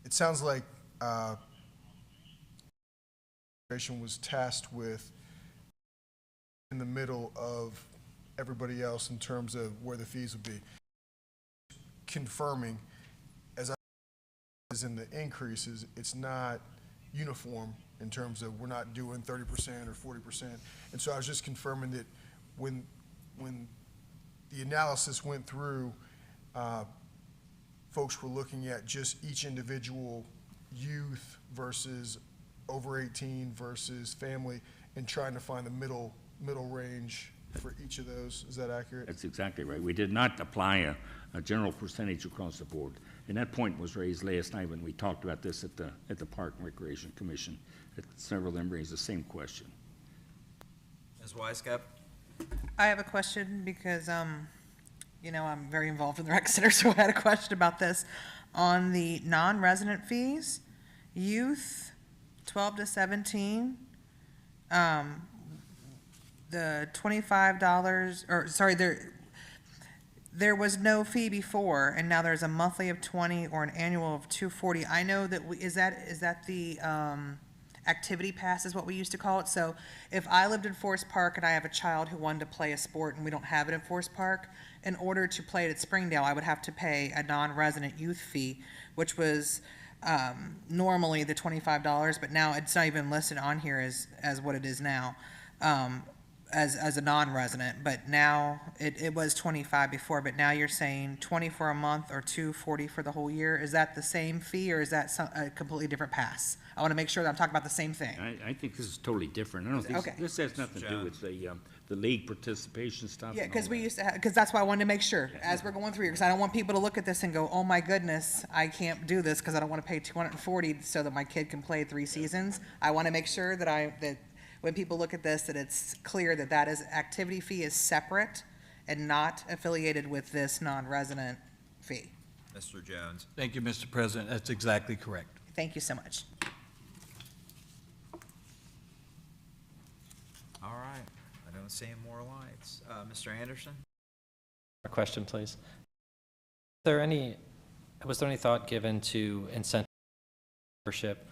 it sounds like was tasked with in the middle of everybody else in terms of where the fees would be. Confirming, as I is in the increases, it's not uniform in terms of we're not doing 30% or 40%. And so I was just confirming that when the analysis went through, folks were looking at just each individual youth versus over 18 versus family, and trying to find the middle range for each of those. Is that accurate? That's exactly right. We did not apply a general percentage across the board. And that point was raised last night when we talked about this at the Park and Recreation Commission. Several of them raised the same question. Ms. Weisskopf? I have a question because, I'm very involved in the rec center, so I had a question about this. On the non-resident fees, youth, 12 to 17, the $25, or sorry, there was no fee before, and now there's a monthly of 20 or an annual of 240. I know that is that the activity pass is what we used to call it. So if I lived in Forest Park and I have a child who wanted to play a sport and we don't have it in Forest Park, in order to play it at Springdale, I would have to pay a non-resident youth fee, which was normally the $25, but now it's not even listed on here as what it is now, as a non-resident. But now it was 25 before, but now you're saying 20 for a month or 240 for the whole year. Is that the same fee, or is that a completely different pass? I want to make sure that I'm talking about the same thing. I think this is totally different. I don't think Okay. this has nothing to do with the league participation stuff. Yeah, because we used to have, because that's why I wanted to make sure, as we're going through here, because I don't want people to look at this and go, oh my goodness, I can't do this because I don't want to pay $240 so that my kid can play 3 seasons. I want to make sure that when people look at this, that it's clear that activity fee is separate and not affiliated with this non-resident fee. Mr. Jones? Thank you, Mr. President. That's exactly correct. Thank you so much. All right. I don't see any more lights. Mr. Anderson? A question, please. Was there any thought given to incentive membership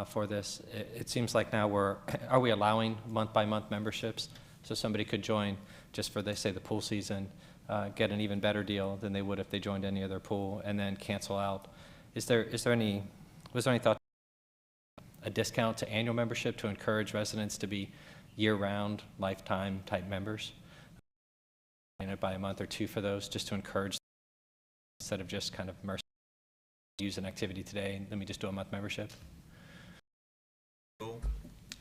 for this? It seems like now are we allowing month-by-month memberships? So somebody could join just for, they say, the pool season, get an even better deal than they would if they joined any other pool, and then cancel out. Was there any thought a discount to annual membership to encourage residents to be year-round, lifetime type members? By a month or 2 for those, just to encourage, instead of just kind of use an activity today, let me just do a month membership.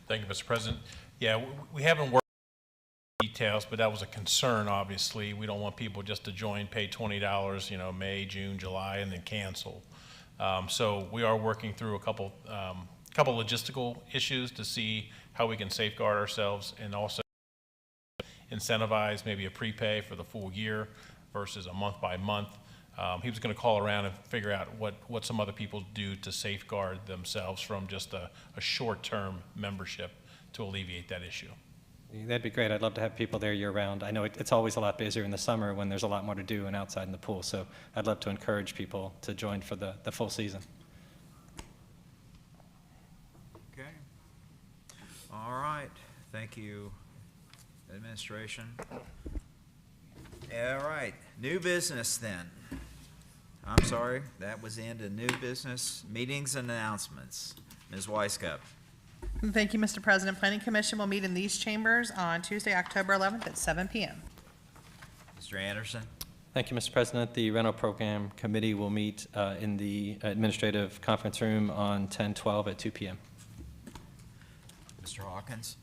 Thank you, Mr. President. Yeah, we haven't worked on details, but that was a concern, obviously. We don't want people just to join, pay $20, May, June, July, and then cancel. So we are working through a couple logistical issues to see how we can safeguard ourselves and also incentivize maybe a prepay for the full year versus a month by month. He was going to call around and figure out what some other people do to safeguard themselves from just a short-term membership to alleviate that issue. That'd be great. I'd love to have people there year-round. I know it's always a lot busier in the summer when there's a lot more to do and outside in the pool, so I'd love to encourage people to join for the full season. Okay. All right. Thank you, administration. All right. New business then. I'm sorry, that was the end of new business. Meetings and announcements. Ms. Weisskopf. Thank you, Mr. President. Planning Commission will meet in these chambers on Tuesday, October 11th at 7 p.m. Mr. Anderson. Thank you, Mr. President. The rental program committee will meet in the administrative conference room on 10/12 at 2 p.m. Mr. Hawkins.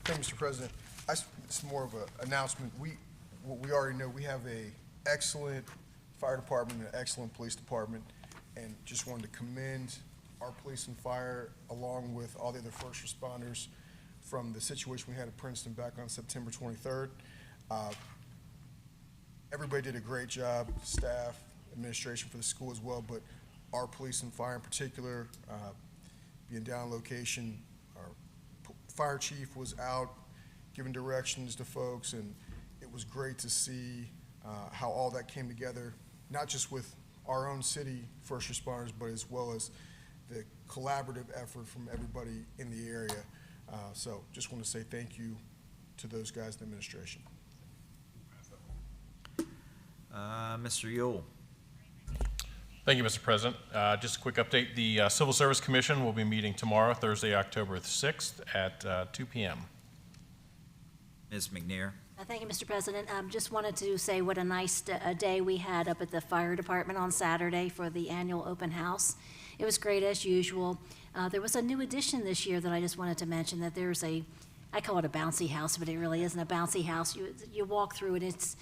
Thank you, Mr. President. It's more of an announcement. What we already know, we have a excellent fire department, an excellent police department, and just wanted to commend our police and fire, along with all the other first responders, from the situation we had at Princeton back on September 23rd. Everybody did a great job, staff, administration for the school as well, but our police and fire in particular, being down location, our fire chief was out giving directions to folks, and it was great to see how all that came together, not just with our own city first responders, but as well as the collaborative effort from everybody in the area. So just want to say thank you to those guys in the administration. Mr. Yule. Thank you, Mr. President. Just a quick update. The Civil Service Commission will be meeting tomorrow, Thursday, October 6th at 2 p.m. Ms. McNair. Thank you, Mr. President. Just wanted to say what a nice day we had up at the fire department on Saturday for the annual open house. It was great as usual. There was a new addition this year that I just wanted to mention, that there's I call it a bouncy house, but it really isn't a bouncy house. You walk through it, it's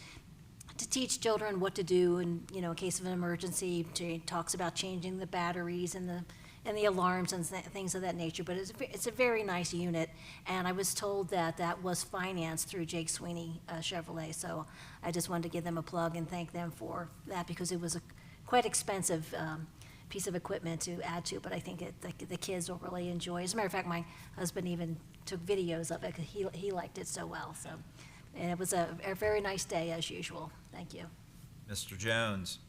to teach children what to do in case of an emergency. It talks about changing the batteries and the alarms and things of that nature, but it's a very nice unit, and I was told that was financed through Jake Sweeney Chevrolet, so I just wanted to give them a plug and thank them for that, because it was a quite expensive piece of equipment to add to, but I think the kids will really enjoy. As a matter of fact, my husband even took videos of it, because he liked it so well, so. And it was a very nice day as usual. Thank you. Mr. Jones.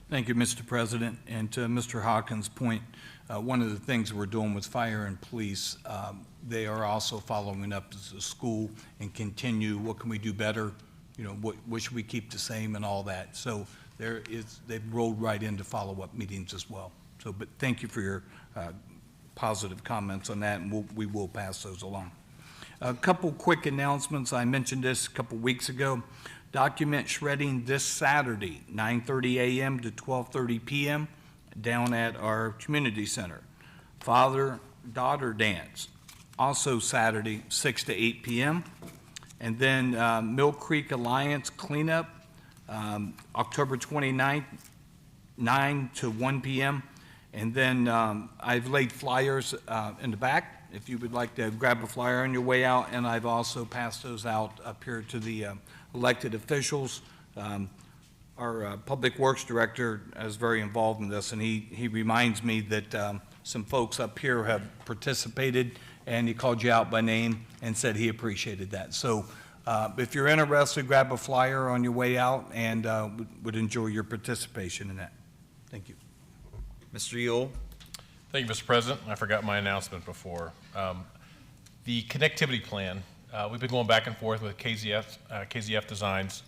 Thank you, Mr. President. And to Mr. Hawkins' point, one of the things we're doing with fire and police, they are also following up as a school and continue, what can we do better? What should we keep the same and all that. So they've rolled right into follow-up meetings as well. So, but thank you for your positive comments on that, and we will pass those along. A couple quick announcements. I mentioned this a couple weeks ago. Document shredding this Saturday, 9:30 a.m. to 12:30 p.m. down at our community center. Father-daughter dance, also Saturday, 6 to 8 p.m. And then Mill Creek Alliance cleanup, October 29th, 9 to 1 p.m. And then I've laid flyers in the back if you would like to grab a flyer on your way out, and I've also passed those out up here to the elected officials. Our Public Works Director is very involved in this, and he reminds me that some folks up here have participated, and he called you out by name and said he appreciated that. So if you're interested, grab a flyer on your way out, and would enjoy your participation in that. Thank you. Mr. Yule. Thank you, Mr. President. I forgot my announcement before. The connectivity plan, we've been going back and forth with KZF Designs.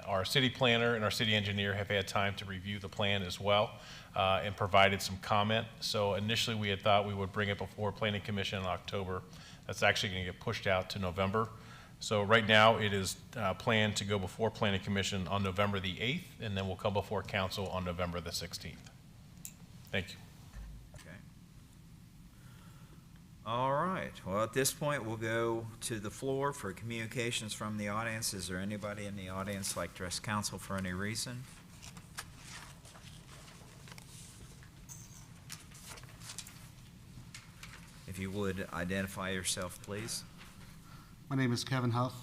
Our city planner and our city engineer have had time to review the plan as well and provided some comment. So initially we had thought we would bring it before Planning Commission in October. That's actually going to get pushed out to November. So right now it is planned to go before Planning Commission on November the 8th, and then we'll come before council on November the 16th. Thank you. All right. Well, at this point, we'll go to the floor for communications from the audience. Is there anybody in the audience like to address council for any reason? If you would identify yourself, please. My name is Kevin Huff.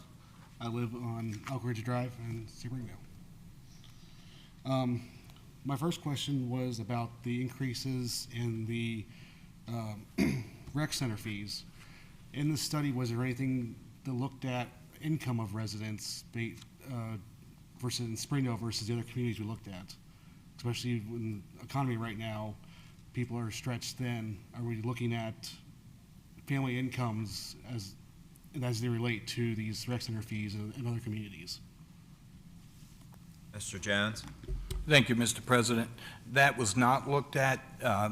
I live on Elk Ridge Drive in Springdale. My first question was about the increases in the rec center fees. In the study, was there anything that looked at income of residents versus in Springdale versus the other communities we looked at? Especially in the economy right now, people are stretched thin. Are we looking at family incomes as they relate to these rec center fees in other communities? Mr. Jones? Thank you, Mr. President. That was not looked at.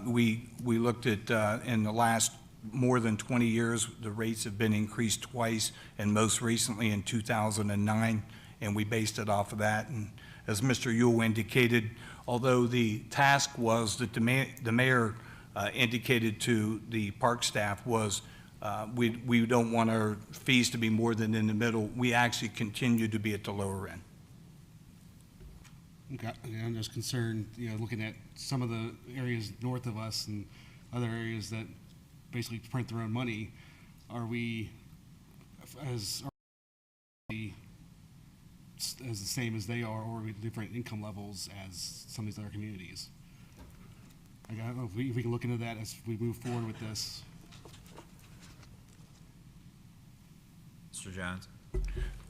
We looked at, in the last more than 20 years, the rates have been increased twice, and most recently in 2009, and we based it off of that. And as Mr. Yule indicated, although the task was that the mayor indicated to the park staff was we don't want our fees to be more than in the middle, we actually continue to be at the lower end. Okay, I'm just concerned, looking at some of the areas north of us and other areas that basically print their own money. Are we as the same as they are, or are we different income levels as some of these other communities? I don't know if we can look into that as we move forward with this. Mr. Jones?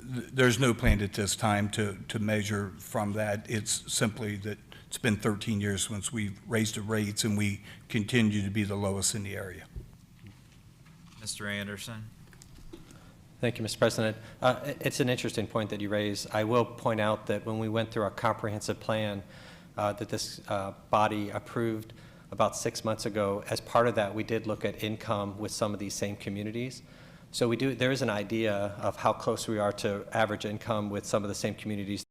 There's no plan at this time to measure from that. It's simply that it's been 13 years since we've raised the rates, and we continue to be the lowest in the area. Mr. Anderson? Thank you, Mr. President. It's an interesting point that you raise. I will point out that when we went through our comprehensive plan that this body approved about 6 months ago, as part of that, we did look at income with some of these same communities. So there is an idea of how close we are to average income with some of the same communities.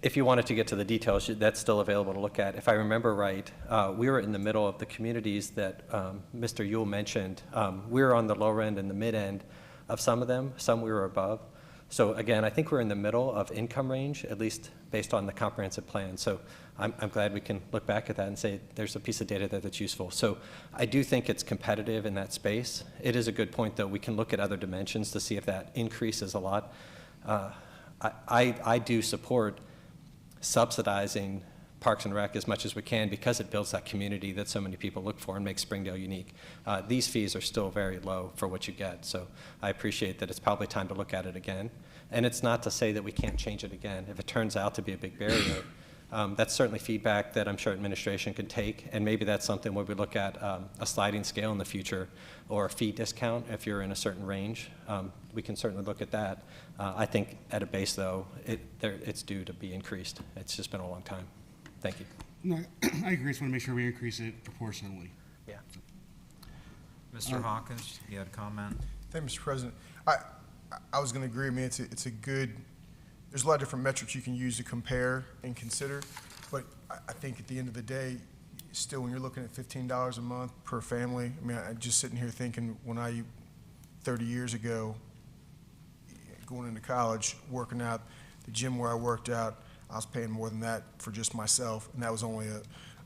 If you wanted to get to the details, that's still available to look at. If I remember right, we were in the middle of the communities that Mr. Yule mentioned. We were on the lower end and the mid end of some of them. Some we were above. So again, I think we're in the middle of income range, at least based on the comprehensive plan. So I'm glad we can look back at that and say there's a piece of data there that's useful. So I do think it's competitive in that space. It is a good point, though. We can look at other dimensions to see if that increases a lot. I do support subsidizing Parks and Rec as much as we can because it builds that community that so many people look for and makes Springdale unique. These fees are still very low for what you get, so I appreciate that it's probably time to look at it again. And it's not to say that we can't change it again. If it turns out to be a big barrier, that's certainly feedback that I'm sure administration can take, and maybe that's something where we look at a sliding scale in the future or a fee discount if you're in a certain range. We can certainly look at that. I think at a base, though, it's due to be increased. It's just been a long time. Thank you. No, I agree. Just want to make sure we increase it proportionally. Yeah. Mr. Hawkins, you had a comment? Thank you, Mr. President. I was going to agree. I mean, it's a good. There's a lot of different metrics you can use to compare and consider, but I think at the end of the day, still, when you're looking at $15 a month per family, I mean, I'm just sitting here thinking when 30 years ago, going into college, working out, the gym where I worked out, I was paying more than that for just myself, and that was only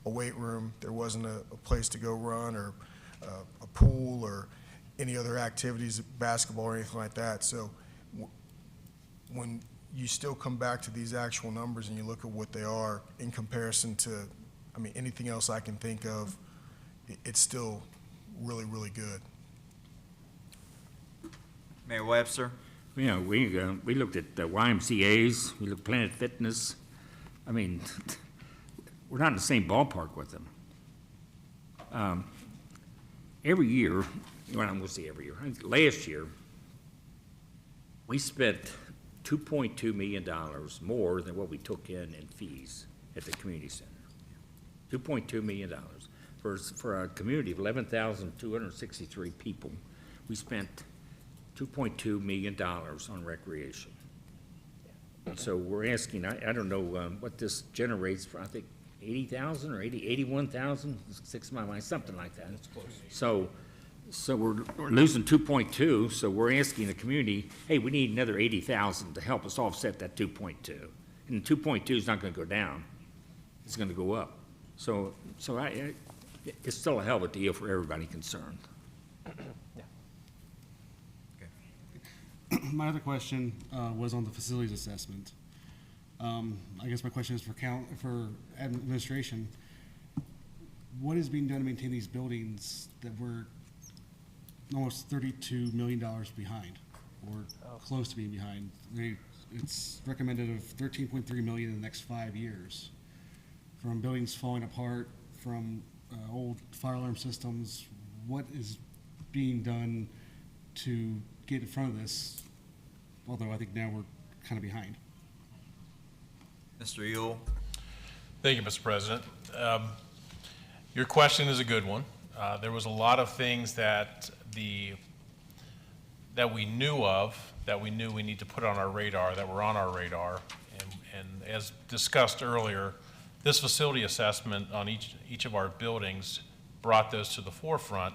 a weight room. There wasn't a place to go run or a pool or any other activities, basketball or anything like that. So when you still come back to these actual numbers and you look at what they are in comparison to, I mean, anything else I can think of, it's still really, really good. Mayor Webster? You know, we looked at the YMCA's, we looked at Planet Fitness. I mean, we're not in the same ballpark with them. Every year, well, I'm going to say every year, last year, we spent $2.2 million more than what we took in fees at the community center. $2.2 million. For a community of 11,263 people, we spent $2.2 million on recreation. And so we're asking, I don't know what this generates for, I think 80,000 or 81,000, 6 of my mind, something like that. So we're losing 2.2, so we're asking the community, hey, we need another 80,000 to help us offset that 2.2. And 2.2 is not going to go down, it's going to go up. So it's still a hell of a deal for everybody concerned. My other question was on the facilities assessment. I guess my question is for administration. What is being done to maintain these buildings that we're almost $32 million behind, or close to being behind? It's recommended of $13.3 million in the next 5 years. From buildings falling apart, from old fire alarm systems, what is being done to get in front of this? Although I think now we're kind of behind. Mr. Yule? Thank you, Mr. President. Your question is a good one. There was a lot of things that we knew of, that we knew we need to put on our radar, that were on our radar. And as discussed earlier, this facility assessment on each of our buildings brought those to the forefront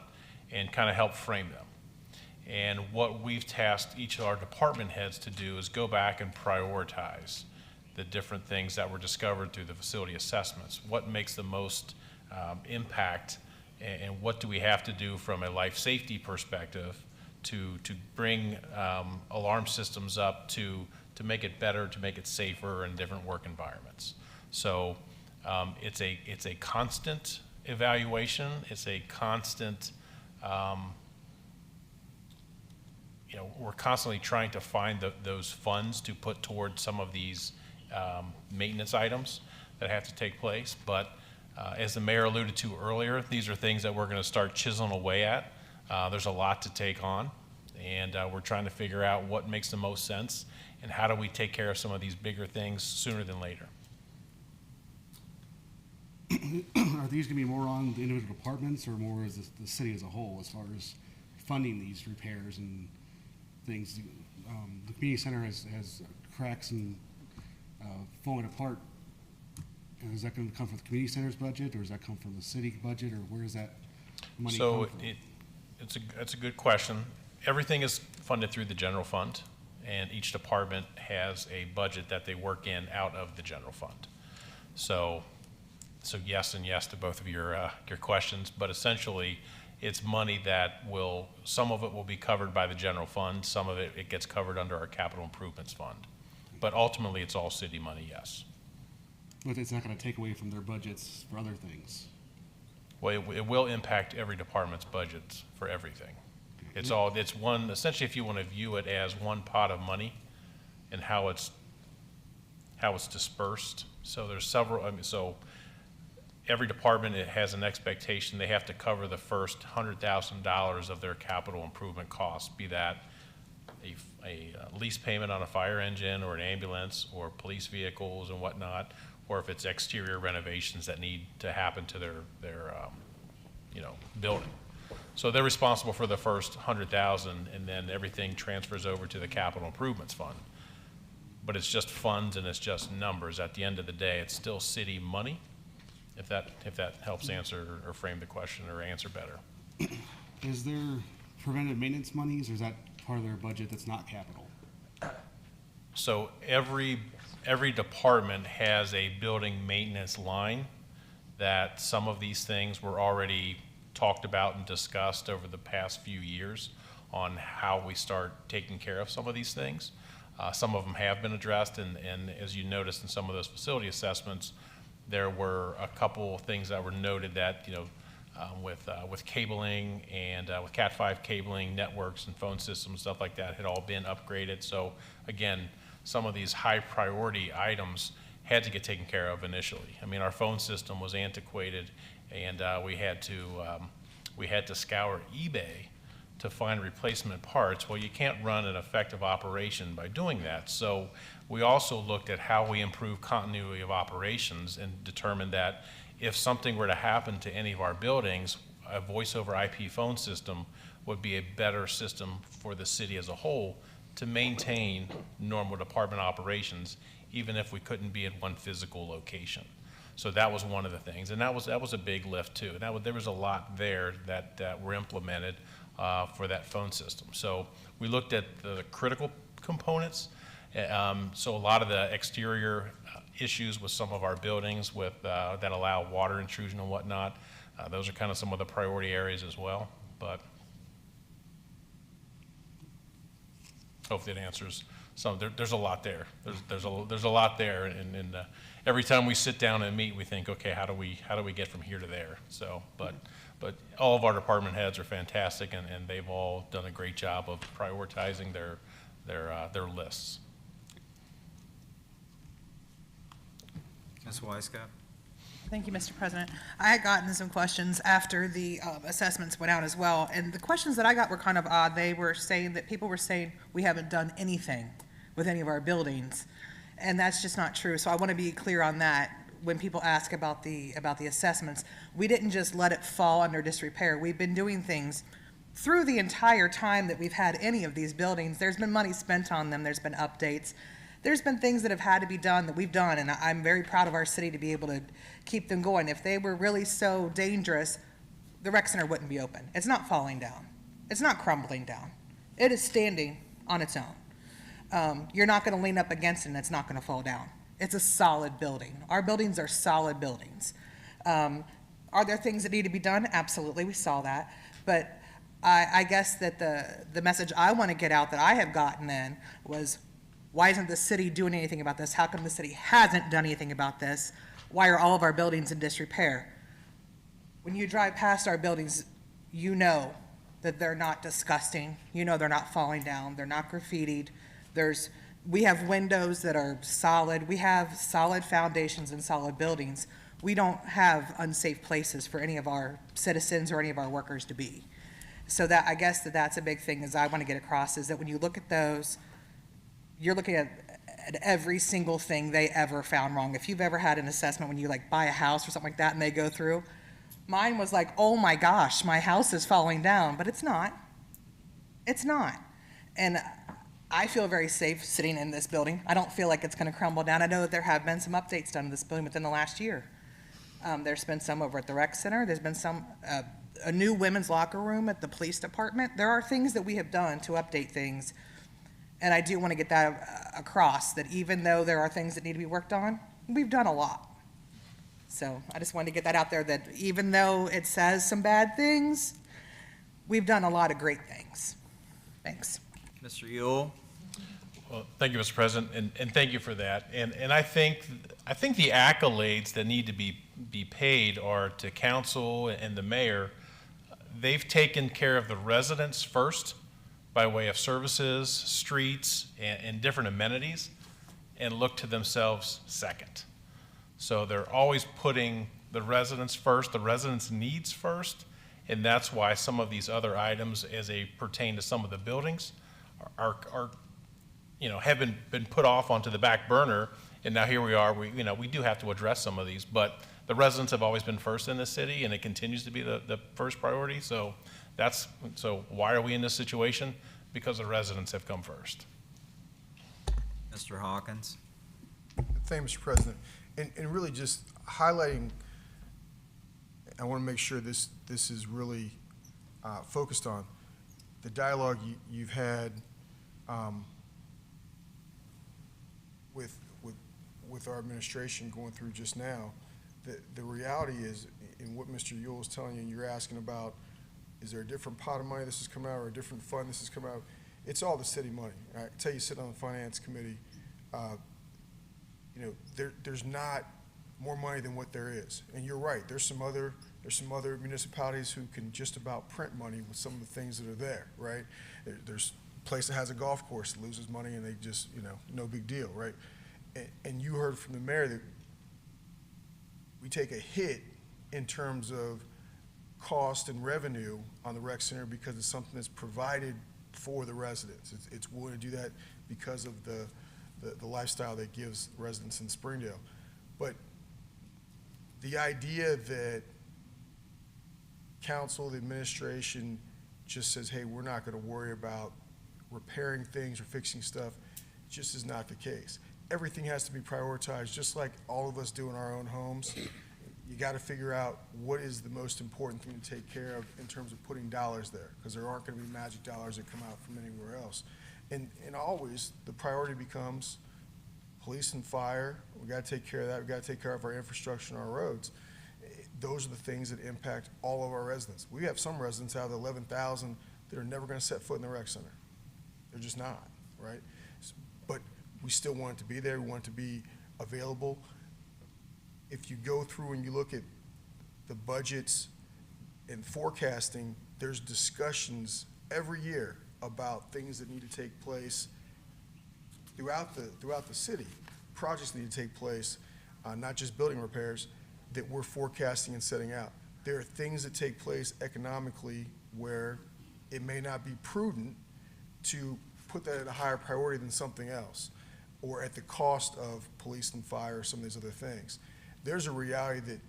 and kind of helped frame them. And what we've tasked each of our department heads to do is go back and prioritize the different things that were discovered through the facility assessments. What makes the most impact, and what do we have to do from a life safety perspective to bring alarm systems up to make it better, to make it safer in different work environments. So it's a constant evaluation. It's a constant, we're constantly trying to find those funds to put towards some of these maintenance items that have to take place. But as the mayor alluded to earlier, these are things that we're going to start chiseling away at. There's a lot to take on, and we're trying to figure out what makes the most sense and how do we take care of some of these bigger things sooner than later. Are these going to be more on the individual departments or more as the city as a whole as far as funding these repairs and things? The community center has cracks and falling apart. And is that going to come from the community center's budget, or does that come from the city budget, or where is that money come from? It's a good question. Everything is funded through the general fund, and each department has a budget that they work in out of the general fund. So yes and yes to both of your questions, but essentially it's money that some of it will be covered by the general fund, some of it gets covered under our capital improvements fund. But ultimately it's all city money, yes. But it's not going to take away from their budgets for other things. Well, it will impact every department's budgets for everything. It's one, essentially, if you want to view it as one pot of money and how it's dispersed. So there's several, so every department has an expectation they have to cover the first $100,000 of their capital improvement costs, be that a lease payment on a fire engine or an ambulance or police vehicles and whatnot, or if it's exterior renovations that need to happen to their building. So they're responsible for the first $100,000, and then everything transfers over to the capital improvements fund. But it's just funds and it's just numbers. At the end of the day, it's still city money. If that helps answer or frame the question or answer better. Is there preventive maintenance monies, or is that part of their budget that's not capital? So every department has a building maintenance line that some of these things were already talked about and discussed over the past few years on how we start taking care of some of these things. Some of them have been addressed, and as you noticed in some of those facility assessments, there were a couple of things that were noted that, with cabling and with Cat5 cabling networks and phone systems, stuff like that, had all been upgraded. So again, some of these high priority items had to get taken care of initially. I mean, our phone system was antiquated, and we had to scour eBay to find replacement parts. Well, you can't run an effective operation by doing that. So we also looked at how we improve continuity of operations and determined that if something were to happen to any of our buildings, a voice over IP phone system would be a better system for the city as a whole to maintain normal department operations, even if we couldn't be at one physical location. So that was one of the things, and that was a big lift too. There was a lot there that were implemented for that phone system. So we looked at the critical components. So a lot of the exterior issues with some of our buildings that allow water intrusion and whatnot, those are kind of some of the priority areas as well. But hopefully it answers there's a lot there. There's a lot there, and every time we sit down and meet, we think, okay, how do we get from here to there? So, but all of our department heads are fantastic, and they've all done a great job of prioritizing their lists. Ms. Weisskopf? Thank you, Mr. President. I had gotten some questions after the assessments went out as well, and the questions that I got were kind of odd. They were saying that people were saying we haven't done anything with any of our buildings, and that's just not true. So I want to be clear on that. When people ask about the assessments, we didn't just let it fall under disrepair. We've been doing things through the entire time that we've had any of these buildings. There's been money spent on them. There's been updates. There's been things that have had to be done that we've done, and I'm very proud of our city to be able to keep them going. If they were really so dangerous, the rec center wouldn't be open. It's not falling down. It's not crumbling down. It is standing on its own. You're not going to lean up against it and it's not going to fall down. It's a solid building. Our buildings are solid buildings. Are there things that need to be done? Absolutely, we saw that. But I guess that the message I want to get out that I have gotten then was, why isn't the city doing anything about this? How come the city hasn't done anything about this? Why are all of our buildings in disrepair? When you drive past our buildings, you know that they're not disgusting. You know they're not falling down. They're not graffitied. We have windows that are solid. We have solid foundations and solid buildings. We don't have unsafe places for any of our citizens or any of our workers to be. So that, I guess that's a big thing is I want to get across, is that when you look at those, you're looking at every single thing they ever found wrong. If you've ever had an assessment when you like buy a house or something like that and they go through, mine was like, oh my gosh, my house is falling down, but it's not. It's not. And I feel very safe sitting in this building. I don't feel like it's going to crumble down. I know that there have been some updates done to this building within the last year. There's been some over at the rec center. There's been some, a new women's locker room at the police department. There are things that we have done to update things. And I do want to get that across, that even though there are things that need to be worked on, we've done a lot. So I just wanted to get that out there, that even though it says some bad things, we've done a lot of great things. Thanks. Mr. Ewell? Well, thank you, Mr. President, and thank you for that. And I think the accolades that need to be paid are to council and the mayor. They've taken care of the residents first, by way of services, streets, and different amenities, and look to themselves second. So they're always putting the residents first, the residents' needs first, and that's why some of these other items, as they pertain to some of the buildings, are have been put off onto the back burner, and now here we are. We do have to address some of these, but the residents have always been first in this city, and it continues to be the first priority. So why are we in this situation? Because the residents have come first. Mr. Hawkins? Thank you, Mr. President. And really just highlighting, I want to make sure this is really focused on the dialogue you've had with our administration going through just now. The reality is, in what Mr. Ewell is telling you, and you're asking about, is there a different pot of money this has come out or a different fund this has come out? It's all the city money. I can tell you, sitting on the finance committee, there's not more money than what there is. And you're right, there's some other municipalities who can just about print money with some of the things that are there, right? There's a place that has a golf course that loses money and they just, no big deal, right? And you heard from the mayor that we take a hit in terms of cost and revenue on the rec center because it's something that's provided for the residents. It's willing to do that because of the lifestyle that gives residents in Springdale. But the idea that council, the administration just says, hey, we're not going to worry about repairing things or fixing stuff, just is not the case. Everything has to be prioritized, just like all of us do in our own homes. You got to figure out what is the most important thing to take care of in terms of putting dollars there, because there aren't going to be magic dollars that come out from anywhere else. And always the priority becomes police and fire. We got to take care of that. We got to take care of our infrastructure and our roads. Those are the things that impact all of our residents. We have some residents out of the 11,000 that are never going to set foot in the rec center. They're just not, right? But we still want it to be there, we want it to be available. If you go through and you look at the budgets and forecasting, there's discussions every year about things that need to take place throughout the city, projects need to take place, not just building repairs, that we're forecasting and setting out. There are things that take place economically where it may not be prudent to put that at a higher priority than something else, or at the cost of police and fire or some of these other things. There's a reality that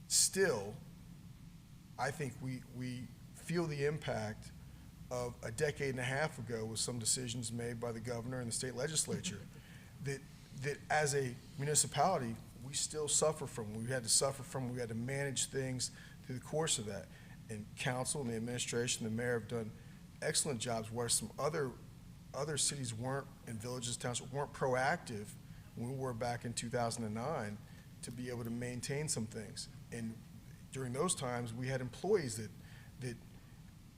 still, I think we feel the impact of a decade and a half ago with some decisions made by the governor and the state legislature that as a municipality, we still suffer from. We had to manage things through the course of that. And council and the administration, the mayor have done excellent jobs where some other cities weren't, and villages, townships weren't proactive when we were back in 2009 to be able to maintain some things. And during those times, we had employees that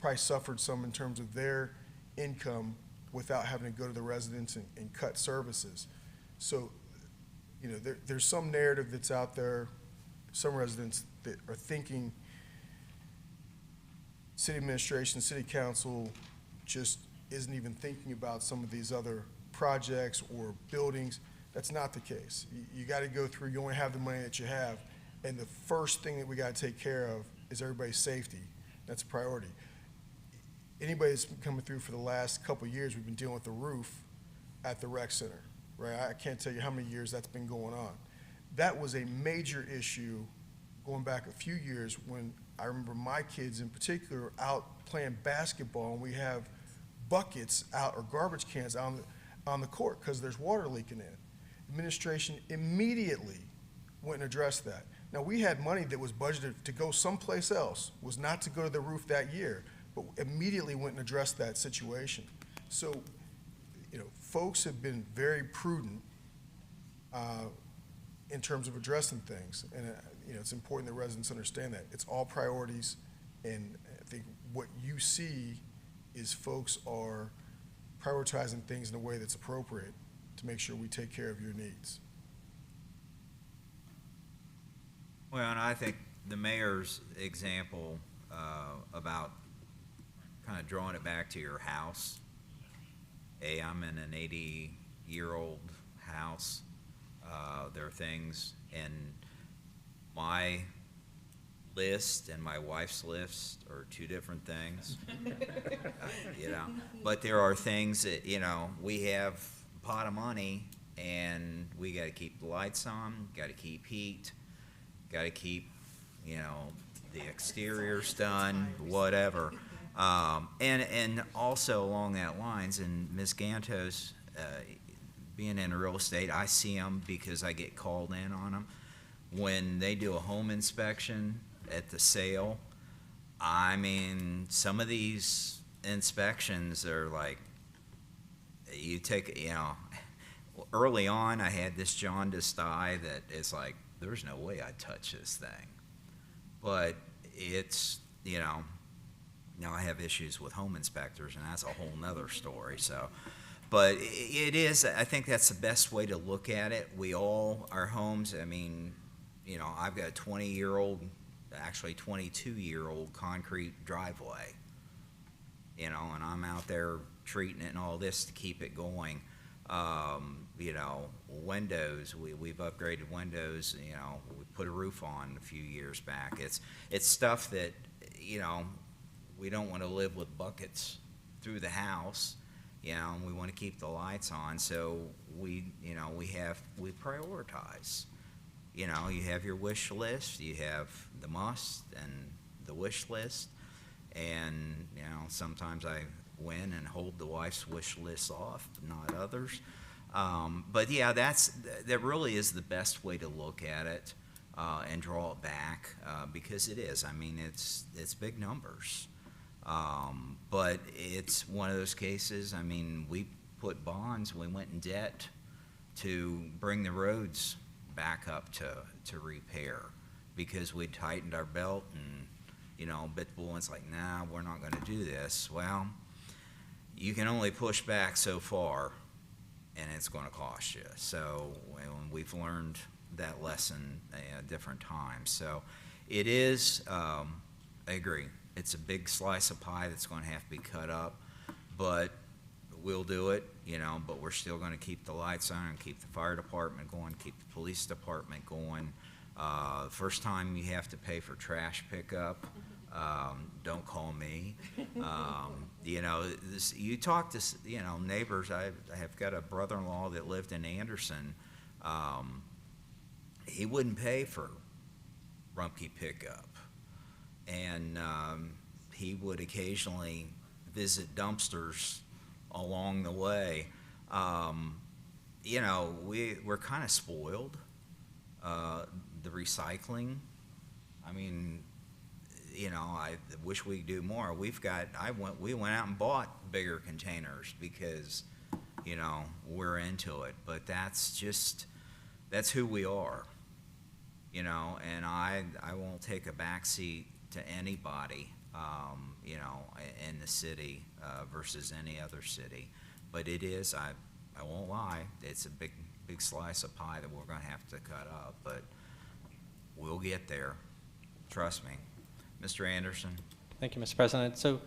probably suffered some in terms of their income without having to go to the residents and cut services. So, you know, there's some narrative that's out there, some residents that are thinking city administration, city council just isn't even thinking about some of these other projects or buildings. That's not the case. You got to go through, you only have the money that you have, and the first thing that we got to take care of is everybody's safety. That's a priority. Anybody that's been coming through for the last couple of years, we've been dealing with the roof at the rec center, right? I can't tell you how many years that's been going on. That was a major issue going back a few years when I remember my kids in particular were out playing basketball, and we have buckets out or garbage cans out on the court because there's water leaking in. Administration immediately went and addressed that. Now, we had money that was budgeted to go someplace else, was not to go to the roof that year, but immediately went and addressed that situation. So, you know, folks have been very prudent in terms of addressing things. And, you know, it's important that residents understand that. It's all priorities, and I think what you see is folks are prioritizing things in a way that's appropriate to make sure we take care of your needs. Well, and I think the mayor's example about kind of drawing it back to your house. Hey, I'm in an 80-year-old house. There are things in my list and my wife's list are two different things. You know, but there are things that, you know, we have a pot of money and we got to keep the lights on, got to keep heat, got to keep, you know, the exteriors done, whatever. And also along that lines, and Ms. Gantos, being in real estate, I see them because I get called in on them. When they do a home inspection at the sale, I mean, some of these inspections are like, you take, you know, early on I had this jaundiced eye that it's like, there's no way I'd touch this thing. But it's, you know, now I have issues with home inspectors, and that's a whole nother story. So, but it is, I think that's the best way to look at it. We all, our homes, I mean, you know, I've got a 20-year-old, actually 22-year-old concrete driveway, you know, and I'm out there treating it and all this to keep it going. You know, windows, we've upgraded windows, you know, we put a roof on a few years back. It's stuff that, you know, we don't want to live with buckets through the house, you know, and we want to keep the lights on. So we, you know, we prioritize. You know, you have your wish list, you have the must and the wish list, and, you know, sometimes I win and hold the wife's wish list off, not others. But yeah, that really is the best way to look at it and draw it back because it is. I mean, it's big numbers. But it's one of those cases, I mean, we put bonds, we went in debt to bring the roads back up to repair because we tightened our belt and, you know, bit the bullets like, nah, we're not going to do this. Well, you can only push back so far, and it's gonna cost you. So, and we've learned that lesson at different times. So it is, I agree, it's a big slice of pie that's gonna have to be cut up, but we'll do it, you know, but we're still gonna keep the lights on and keep the fire department going, keep the police department going. First time you have to pay for trash pickup, don't call me. You know, you talk to, you know, neighbors. I have got a brother-in-law that lived in Anderson. He wouldn't pay for Rumpke pickup. And he would occasionally visit dumpsters along the way. You know, we're kind of spoiled. The recycling, I mean, you know, I wish we could do more. We went out and bought bigger containers because, you know, we're into it. But that's who we are, you know, and I won't take a backseat to anybody, you know, in the city versus any other city. But it is, I won't lie, it's a big slice of pie that we're gonna have to cut up, but we'll get there, trust me. Mr. Anderson? Thank you, Mr. President. So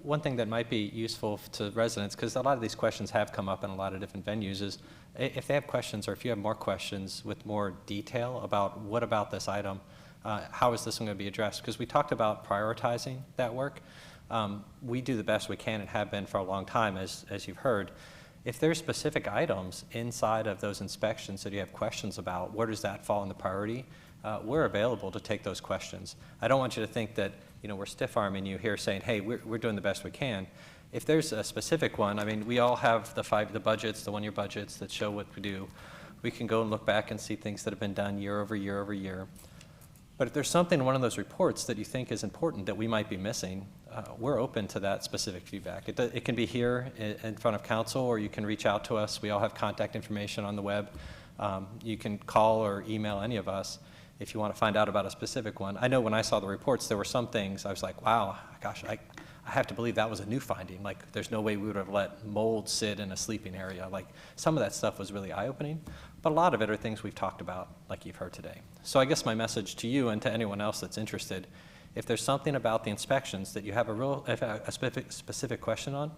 one thing that might be useful to residents, because a lot of these questions have come up in a lot of different venues, is if they have questions or if you have more questions with more detail about what about this item, how is this one going to be addressed? Because we talked about prioritizing that work. We do the best we can and have been for a long time, as you've heard. If there's specific items inside of those inspections that you have questions about, where does that fall in the priority? We're available to take those questions. I don't want you to think that, you know, we're stiff-arming you here saying, hey, we're doing the best we can. If there's a specific one, I mean, we all have the budgets, the one-year budgets that show what we do. We can go and look back and see things that have been done year over year over year. But if there's something in one of those reports that you think is important that we might be missing, we're open to that specific feedback. It can be here in front of council, or you can reach out to us. We all have contact information on the web. You can call or email any of us if you want to find out about a specific one. I know when I saw the reports, there were some things I was like, wow, gosh, I have to believe that was a new finding. Like, there's no way we would have let mold sit in a sleeping area. Like, some of that stuff was really eye-opening, but a lot of it are things we've talked about, like you've heard today. So I guess my message to you and to anyone else that's interested, if there's something about the inspections that you have a specific question on,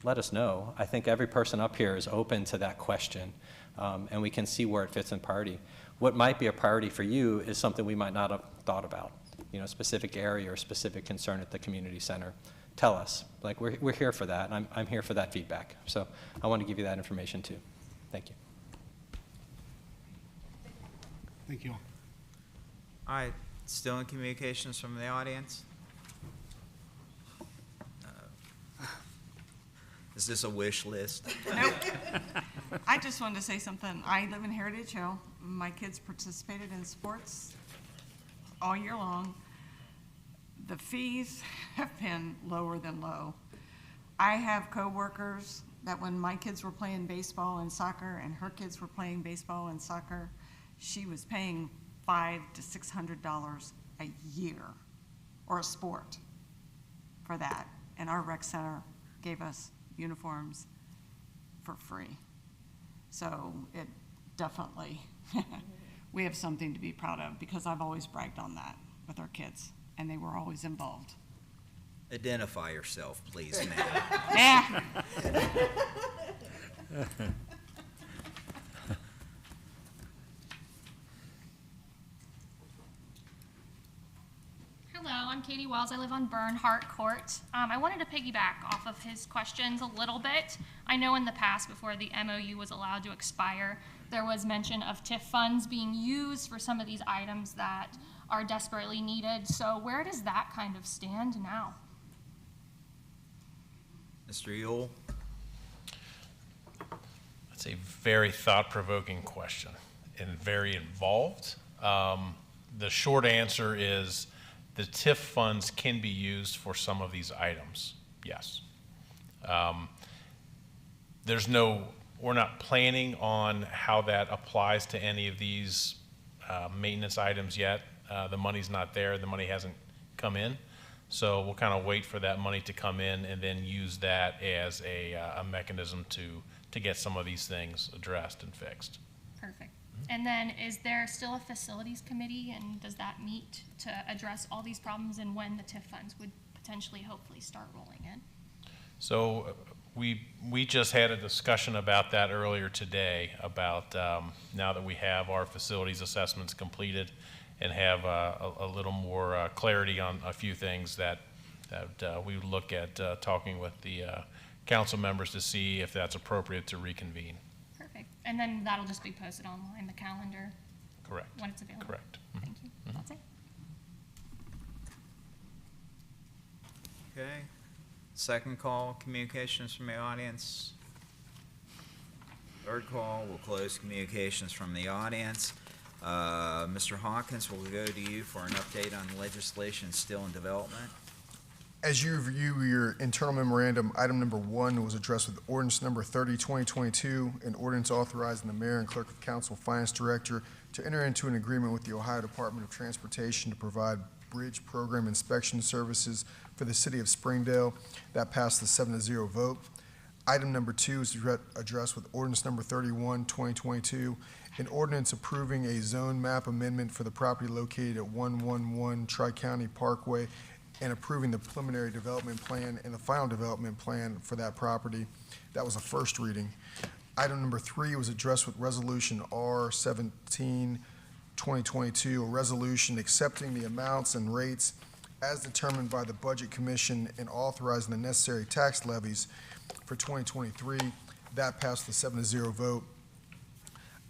let us know. I think every person up here is open to that question, and we can see where it fits in priority. What might be a priority for you is something we might not have thought about, you know, a specific area or specific concern at the community center. Tell us. Like, we're here for that, and I'm here for that feedback. So I want to give you that information too. Thank you. Thank you. All right, still in communications from the audience? Is this a wish list? Nope. I just wanted to say something. I live in Heritage Hill. My kids participated in sports all year long. The fees have been lower than low. I have coworkers that when my kids were playing baseball and soccer and her kids were playing baseball and soccer, she was paying $500 to $600 a year, or a sport, for that. And our rec center gave us uniforms for free. So it definitely, we have something to be proud of, because I've always bragged on that with our kids, and they were always involved. Identify yourself, please, ma'am. Yeah. Hello, I'm Katie Wells. I live on Bernhardt Court. I wanted to piggyback off of his questions a little bit. I know in the past, before the MOU was allowed to expire, there was mention of TIF funds being used for some of these items that are desperately needed. So where does that kind of stand now? Mr. Yule? That's a very thought-provoking question and very involved. The short answer is the TIF funds can be used for some of these items, yes. We're not planning on how that applies to any of these maintenance items yet. The money's not there, the money hasn't come in. So we'll kind of wait for that money to come in and then use that as a mechanism to to get some of these things addressed and fixed. Perfect. And then is there still a facilities committee, and does that meet to address all these problems, and when the TIF funds would potentially, hopefully start rolling in? So we just had a discussion about that earlier today, about now that we have our facilities assessments completed and have a little more clarity on a few things that we would look at talking with the council members to see if that's appropriate to reconvene. Perfect. And then that'll just be posted online, the calendar, Correct. when it's available? Correct. Thank you. That's it. Okay. Second call, communications from the audience. Third call, we'll close communications from the audience. Mr. Hawkins, we'll go to you for an update on legislation still in development. As you review your internal memorandum, item number 1 was addressed with ordinance number 30/2022, an ordinance authorizing the mayor and clerk of council finance director to enter into an agreement with the Ohio Department of Transportation to provide bridge program inspection services for the city of Springdale. That passed the 7-0 vote. Item number 2 is addressed with ordinance number 31/2022, an ordinance approving a zone map amendment for the property located at 111 Tri-County Parkway and approving the preliminary development plan and the final development plan for that property. That was a first reading. Item number 3 was addressed with resolution R-17/2022, a resolution accepting the amounts and rates as determined by the Budget Commission and authorizing the necessary tax levies for 2023. That passed the 7-0 vote.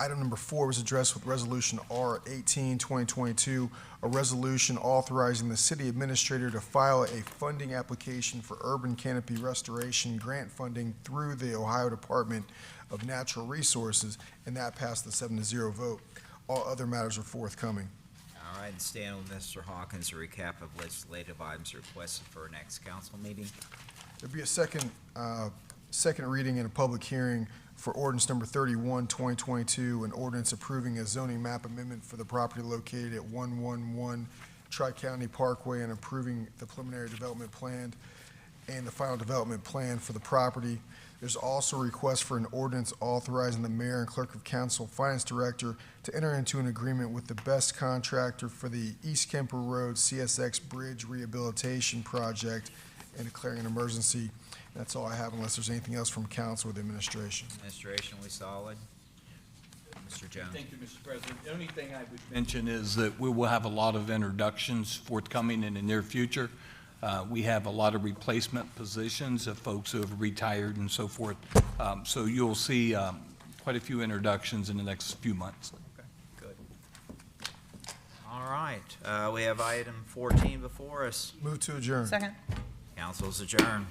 Item number 4 was addressed with resolution R-18/2022, a resolution authorizing the city administrator to file a funding application for urban canopy restoration grant funding through the Ohio Department of Natural Resources, and that passed the 7-0 vote. All other matters are forthcoming. All right, and stand with Mr. Hawkins, a recap of legislative items requested for our next council meeting. There'll be a second reading and a public hearing for ordinance number 31/2022, an ordinance approving a zoning map amendment for the property located at 111 Tri-County Parkway and approving the preliminary development plan and the final development plan for the property. There's also a request for an ordinance authorizing the mayor and clerk of council finance director to enter into an agreement with the best contractor for the East Kemper Road CSX Bridge Rehabilitation Project and declaring an emergency. That's all I have unless there's anything else from council or the administration. Administration, we solid? Mr. Jones? Thank you, Mr. President. The only thing I would mention is that we will have a lot of introductions forthcoming in the near future. We have a lot of replacement positions of folks who have retired and so forth. So you'll see quite a few introductions in the next few months. Okay, good. All right, we have item 14 before us. Move to adjourn. Second. Council's adjourned.